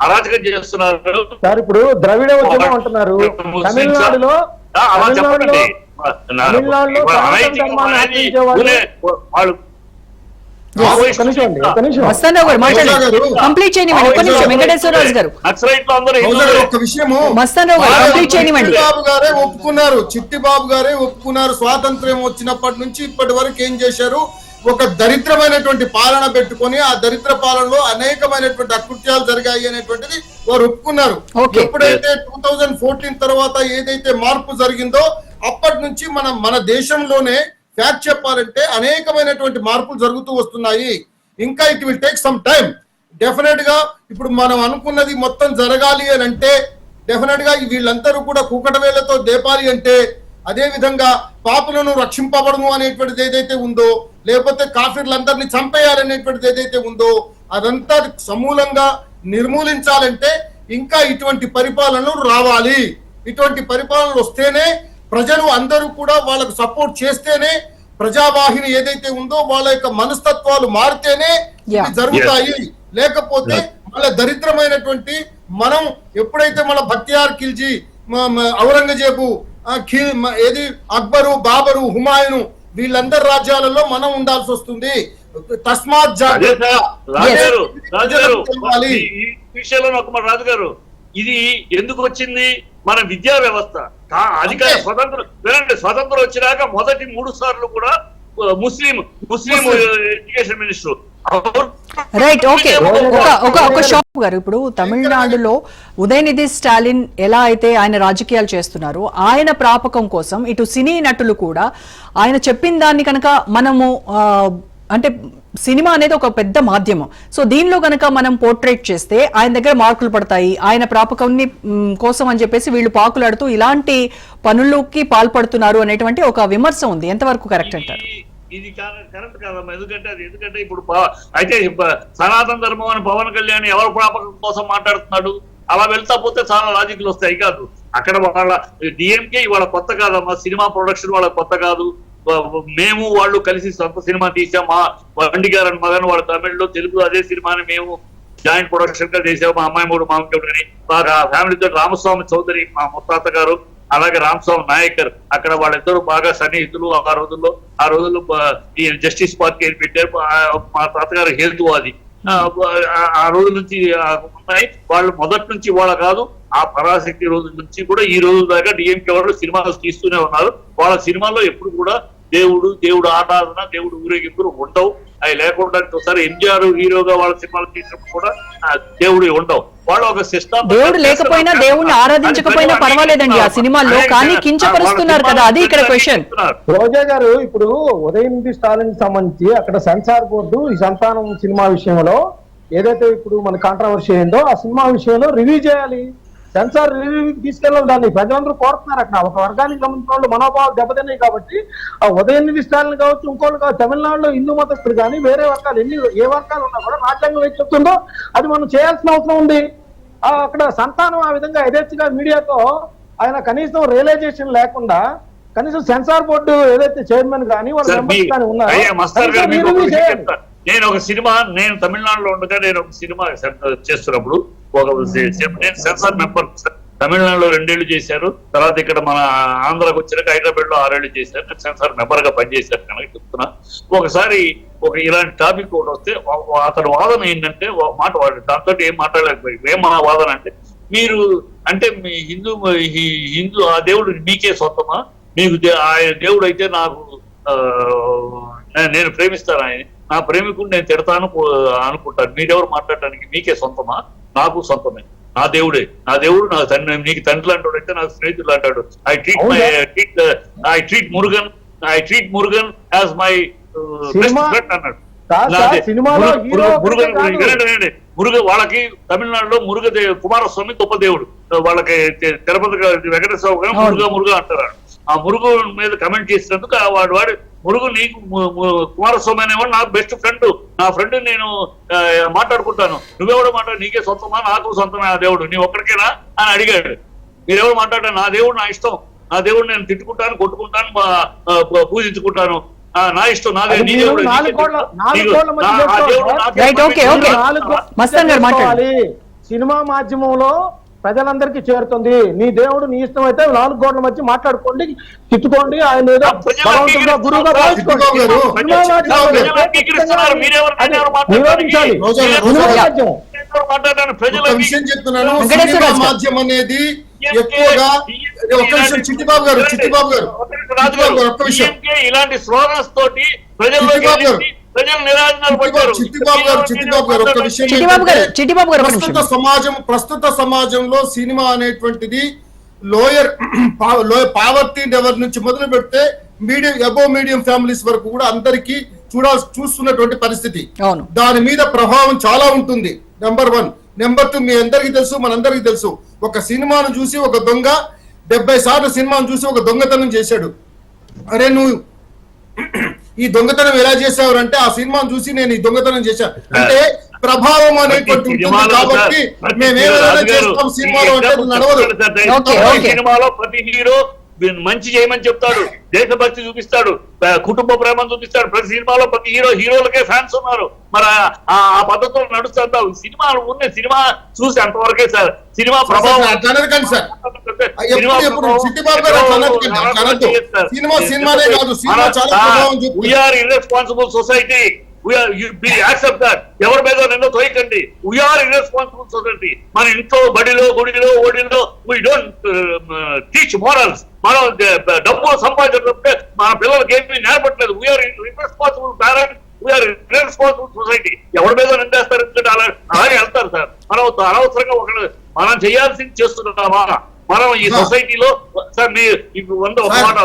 అరాచకం చేస్తున్నారు సార్. ఇప్పుడు ద్రవిడ ఉద్యమం అంటున్నారు తమిళనాడులో. చిట్టిబాబు గారే ఒప్పుకున్నారు. స్వాతంత్ర్యం వచ్చినప్పటి నుంచి ఇప్పటి వరకు ఏం చేశారు? ఒక దరిద్రమైనటువంటి పాలన పెట్టుకొని ఆ దరిద్ర పాలనలో అనేకమైనటువంటి అకృత్యాలు జరిగాయి అనేటువంటిది వారు ఒప్పుకున్నారు. ఎప్పుడైతే 2014 తర్వాత ఏదైతే మార్పు జరిగిందో అప్పటి నుంచి మన దేశంలోనే ఫ్యాక్ట్ చెప్పాలంటే అనేకమైనటువంటి మార్పులు జరుగుతూ వస్తున్నాయి. ఇంకా it will take some time. Definite గా ఇప్పుడు మనం అనుకున్నది మొత్తం జరగాలి అని అంటే డెఫినెట్ గా వీళ్ళందరూ కూడా కూకటవేళ్లతో దేపాలి అంటే, అదే విధంగా పాపులను రక్షింపబడము అనేటువంటిది ఏదైతే ఉందో, లేకపోతే కాఫీర్లందరినీ చంపేయాలనేటువంటిది ఏదైతే ఉందో అదంతా సమూలంగా నిర్మూలించాలంటే ఇంకా ఇటువంటి పరిపాలనలు రావాలి. ఇటువంటి పరిపాలనలు వస్తేనే ప్రజలు అందరూ కూడా వాళ్ళకు సపోర్ట్ చేస్తేనే, ప్రజావాహిని ఏదైతే ఉందో వాళ్ళ యొక్క మనస్తత్వాలు మారితేనే జరుగుతాయి. లేకపోతే వాళ్ళ దరిద్రమైనటువంటి మనం ఎప్పుడైతే మన బక్తియార్ ఖిల్జీ, ఔరంగజేబు, ఏది అక్బరు, బాబరు, హుమాయూను వీళ్ళందరి రాజ్యాలలో మనం ఉండాల్సి వస్తుంది. తస్మాత్ రాజుగారు ఇది ఎందుకు వచ్చింది? మన విద్యా వ్యవస్థ అధికార స్వతంత్రం వచ్చినాక మొదటి 3 సార్లు కూడా ముస్లిం ఎడ్యుకేషన్ మినిస్టర్. Right, okay. ఒక షాప్ గారు, ఇప్పుడు తమిళనాడులో ఉదయనిధి స్టాలిన్ ఎలా అయితే ఆయన రాజకీయాలు చేస్తున్నారు, ఆయన ప్రాపకం కోసం ఇటు సినీ నటులు కూడా ఆయన చెప్పిన దాన్ని కనుక మనము అంటే సినిమా అనేది ఒక పెద్ద మాధ్యమం. సో దీనిలో కనుక మనం పోర్ట్రేట్ చేస్తే ఆయన దగ్గర మార్కులు పడతాయి, ఆయన ప్రాపకాన్ని కోసం అని చెప్పేసి వీళ్ళు పాకులాడుతూ ఇలాంటి పనులకి పాల్పడుతున్నారు అనేటువంటి ఒక విమర్శ ఉంది. ఎంతవరకు కరెక్ట్ అంటారు? ఇది కరెక్ట్ కాదమ్మా. ఎందుకంటే ఇప్పుడు అయితే సనాతన ధర్మం అని పవన్ కళ్యాణ్ ఎవరు ప్రాపకం కోసం మాట్లాడుతున్నాడు? అలా వెళ్తా పోతే చాలా లాజిక్లు వస్తాయి కాదు. అక్కడ వాళ్ళ డిఎంకే వాళ్ళ కొత్త కాదమ్మా, సినిమా ప్రొడక్షన్ వాళ్ళ కొత్త కాదు. మేము వాళ్ళు కలిసి సొంత సినిమా తీసాం. మా వండి గారు అని మగన్ వాళ్ళ తమిళ్లో, తెలుగు అదే సినిమాని మేము జాయింట్ ప్రొడక్షన్ గా చేసాము. మా అమ్మాయి మూడు మామూలు అని ఫ్యామిలీతో రామస్వామి చౌదరి మా ముత్తాత గారు, అలాగే రామస్వామి నాయకర్, అక్కడ వాళ్ళిద్దరూ బాగా సన్నిహితులు. ఆ రోజుల్లో జస్టిస్ పార్టీ పెట్టారు. మా తాతగారు హేతువాది. ఆ రోజు నుంచి ఉన్నాయి. వాళ్ళు మొదటి నుంచి వాళ్ళ కాదు, ఆ పరాశక్తి రోజుల నుంచి కూడా ఈ రోజు దాకా డిఎంకే వాళ్ళు సినిమాలు తీస్తూనే ఉన్నారు. వాళ్ళ సినిమాల్లో ఎప్పుడు కూడా దేవుడు ఆరాధన, దేవుడు ఊరేగింపులు ఉండవు. అవి లేకుండా ఒకసారి ఎంజిఆర్ హీరోగా వాళ్ళ సినిమాలు తీసినప్పుడు కూడా దేవుడు ఉండవు. వాళ్ళు ఒక సిస్టమ్, దేవుడు లేకపోయినా దేవుణ్ణి ఆరాధించకపోయినా పర్వాలేదండి ఆ సినిమాల్లో, కానీ కించపరుస్తున్నారు కదా, అది ఇక్కడ క్వశ్చన్. రోజా గారు, ఇప్పుడు ఉదయనిధి స్టాలిన్ సంబంధించి అక్కడ సెన్సార్ బోర్డు ఈ సంతానం సినిమా విషయంలో ఏదైతే ఇప్పుడు మన కాంట్రవర్సీ అయిందో ఆ సినిమా విషయంలో రివ్యూ చేయాలి, సెన్సార్ రివ్యూ తీసుకెళ్ళాలి. దాన్ని ప్రజలందరూ కోరుతున్నారు. అక్కడ ఒక వర్గానికి సంబంధించిన వాళ్ళు మనోభావాలు దెబ్బతిన్నాయి కాబట్టి ఆ ఉదయనిధి స్టాలిన్ కావచ్చు, ఇంకోళ్ళు కావచ్చు, తమిళనాడులో హిందూ మతస్థులు కానీ వేరే వర్గాలు ఏ వర్గాలు ఉన్నా కూడా రాజ్యాంగం ఏం చెప్తుందో అది మనం చేయాల్సిన అవసరం ఉంది. అక్కడ సంతానం ఆ విధంగా యథేచ్ఛగా మీడియాతో ఆయన కనీసం రియలైజేషన్ లేకుండా కనీసం సెన్సార్ బోర్డు ఏదైతే చైర్మన్ కానీ వాళ్ళ మెంబర్స్ కానీ ఉన్నారు. నేను తమిళనాడులో ఉండగా నేను ఒక సినిమా చేస్తున్నప్పుడు నేను సెన్సార్ మెంబర్. తమిళనాడులో 2 ఏళ్ళు చేశారు, తర్వాత ఇక్కడ మన ఆంధ్రాకి వచ్చినాక హైదరాబాద్ లో 6 ఏళ్ళు చేశారు. నేను సెన్సార్ మెంబర్ గా పనిచేశాను కనుక చెప్తున్నా. ఒకసారి ఇలాంటి టాపిక్ ఒకటి వస్తే అతని వాదన ఏంటంటే మాట వాడు దాంతో ఏం మాట్లాడలేకపోయింది. ఏం మన వాదన అంటే, మీరు అంటే మీ హిందూ ఆ దేవుడు మీకే సొంతమా? మీకు ఆయన దేవుడు అయితే నాకు నేను ప్రేమిస్తాను, ఆయన నా ప్రేమికుడు నేను తిడతాను అనుకుంటాను. మీరెవరు మాట్లాడటానికి? మీకే సొంతమా? నాకు సొంతమే. నా దేవుడు నా తండ్రి. నీకు తండ్రి అంటాడు అయితే నాకు స్నేహితుడు అంటాడు. I treat Murugan as my best friend అన్నాడు. వాళ్ళకి తమిళనాడులో కుమారస్వామి గొప్ప దేవుడు. వాళ్ళకి తిరుపతి వెంకటేశ్వర మురుగ అంటారు. ఆ మురుగు మీద కమెంట్ చేసినందుకు వాడు మురుగు నీకు కుమారస్వామి అనేవాడు నాకు బెస్ట్ ఫ్రెండ్, నా ఫ్రెండ్ నేను మాట్లాడుకుంటాను, నువ్వెవడో మాట్లాడు, నీకే సొంతమా? నాకు సొంతమే ఆ దేవుడు, నీ ఒక్కడికేనా అని అడిగాడు. మీరెవరు మాట్లాడారు? నా దేవుడు నా ఇష్టం, నా దేవుడు నేను తిట్టుకుంటాను, కొట్టుకుంటాను, పూజించుకుంటాను, నా ఇష్టం, నా దేవుడు. సినిమా మాధ్యమంలో ప్రజలందరికీ చేరుతుంది. నీ దేవుడు నీ ఇష్టం అయితే 4 గోడల మధ్య మాట్లాడుకోండి, తిట్టుకోండి, ఆయన గురువుగా విషయం చెప్తున్నాను. మాధ్యమం అనేది ఎక్కువగా చిట్టిబాబు గారు ఒక్క విషయం, ఇలాంటి స్లోగన్స్ తోటి ప్రస్తుత సమాజంలో సినిమా అనేటువంటిది లోయర్ పావర్టీ లెవెల్ నుంచి మొదలు పెడితే అబోవ్ మీడియం ఫ్యామిలీస్ వరకు కూడా అందరికీ చూస్తున్నటువంటి పరిస్థితి. దాని మీద ప్రభావం చాలా ఉంటుంది. నెంబర్ 1. నెంబర్ 2, మీ అందరికీ తెలుసు, మనందరికీ తెలుసు, ఒక సినిమాను చూసి ఒక దొంగ 70 సార్లు సినిమాను చూసి ఒక దొంగతనం చేశాడు. అరే నువ్వు ఈ దొంగతనం ఎలా చేసావు అంటే, ఆ సినిమాను చూసి నేను ఈ దొంగతనం చేశాను అంటే ప్రభావం అనేటువంటి ఉంటుంది. కాబట్టి మేమేమైనా చేస్తాం సినిమాలో అంటే నడవదు. సినిమాలో ప్రతి హీరో మంచి చేయమని చెప్తాడు, దేశభక్తి చూపిస్తాడు, కుటుంబ ప్రేమను చూపిస్తాడు. ప్రతి సినిమాలో ప్రతి హీరోలకే ఫ్యాన్స్ ఉన్నారు. మరి ఆ పద్ధతిలో నడుస్తుంటావు. సినిమా చూసి అంతవరకే సార్. సినిమా ప్రభావం we are irresponsible society. Accept that. ఎవరి మీద నిన్నో తోయకండి. We are irresponsible society. మన ఇంట్లో, బడిలో, గుడిలో, ఓడిలో వీ డోంట్ టీచ్ మోరల్స్. మనం డబ్బులు సంపాదించినప్పుడే మన పిల్లలకి ఏమీ నేర్పట్లేదు. We are irresponsible parents, we are irresponsible society. ఎవరి మీద నిందేస్తారు? ఎందుకంటే అలాగే వెళ్తారు సార్. మనం అనవసరంగా మనం చేయాల్సింది చేస్తున్నామా? మనం ఈ సొసైటీలో సార్ మీరు 100 ఒక మాట,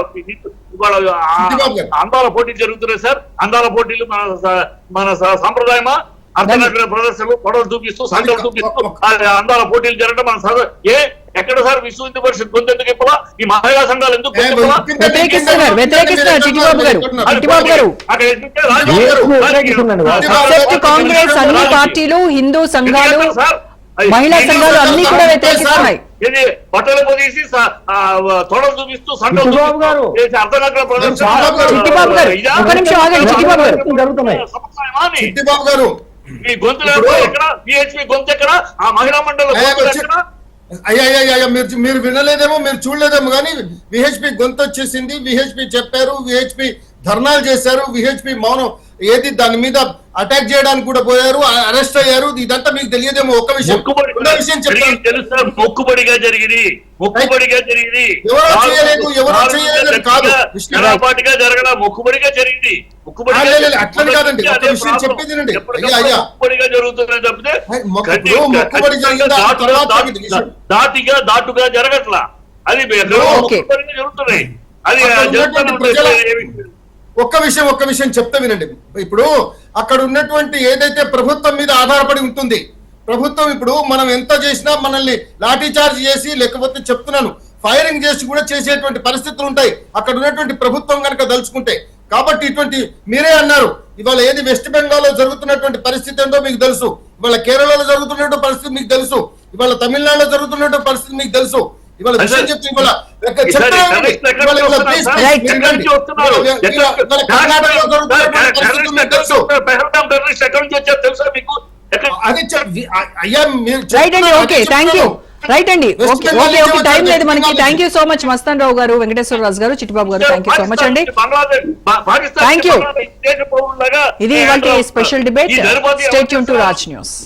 ఇవాళ అందాల పోటీలు జరుగుతున్నాయి సార్. అందాల పోటీలు మన సంప్రదాయమా? అర్ధనగర ప్రదర్శనలు, పొడవలు చూపిస్తూ, సంఘాలు చూపిస్తూ అందాల పోటీలు జరగడం మన ఎక్కడ సార్? విశ్వ హిందూ పరిషత్ గొంతెందుకు ఇప్పలా? ఈ మహిళా సంఘాలు ఎందుకు కాంగ్రెస్, అన్ని పార్టీలు, హిందూ సంఘాలు, మహిళా సంఘాలు అన్ని కూడా వ్యతిరేకిస్తున్నాయి. బట్టలు పొదీసి తొడలు చూపిస్తూ సంఘాలు అర్ధనగర చిట్టిబాబు గారు మీ గొంతులు ఎక్కడ? విహెచ్పి గొంతు ఎక్కడ? ఆ మహిళా మండలి అయ్యా మీరు వినలేదేమో, మీరు చూడలేదేమో, కానీ విహెచ్పి గొంతు వచ్చేసింది. విహెచ్పి చెప్పారు, విహెచ్పి ధర్నాలు చేశారు, విహెచ్పి మౌనం ఏది దాని మీద అటాక్ చేయడానికి కూడా పోయారు, అరెస్ట్ అయ్యారు. ఇదంతా మీకు తెలియదేమో. ఒక్క విషయం చెప్తాను, తెలుసా? మొక్కుబడిగా జరిగింది, మొక్కుబడిగా జరిగింది. ఎవరో చేయలేదు కాదు, పాటిగా జరగడం మొక్కుబడిగా జరిగింది. అట్లని కాదండి, ఒక విషయం చెప్పేది మొక్కుబడిగా జరుగుతుందని తప్పితే మొక్కుబడి జరిగిందా దాటుగా జరగట్లా. అది మొక్కుబడిగా జరుగుతున్నాయి. అది ఒక్క విషయం చెప్తే వినండి. ఇప్పుడు అక్కడ ఉన్నటువంటి ఏదైతే ప్రభుత్వం మీద ఆధారపడి ఉంటుంది, ప్రభుత్వం ఇప్పుడు మనం ఎంత చేసినా మనల్ని లాఠీ చార్జ్ చేసి, లేకపోతే చెప్తున్నాను ఫైరింగ్ చేసి కూడా చేసేటువంటి పరిస్థితులు ఉంటాయి అక్కడ ఉన్నటువంటి ప్రభుత్వం కనుక దలుచుకుంటే. కాబట్టి ఇటువంటి మీరే అన్నారు, ఇవాళ ఏది వెస్ట్ బెంగాల్లో జరుగుతున్నటువంటి పరిస్థితి ఏంటో మీకు తెలుసు, ఇవాళ కేరళలో జరుగుతున్నటువంటి పరిస్థితి మీకు తెలుసు, ఇవాళ తమిళనాడులో జరుగుతున్నటువంటి పరిస్థితి మీకు తెలుసు. ఇవాళ విషయం చెప్తే ఇవాళ కర్ణాటకలో జరుగుతున్నటువంటి తెలుసు. అది అయ్యా మీరు రైట్ అండి. ఓకే టైం లేదు మనకి. Thank you so much Mastan Rao garu, Venkateswara Raju garu, Chittibabu garu, thank you so much అండి. Thank you. ఇది ఇవాళ special debate. Stay tune to Raj news.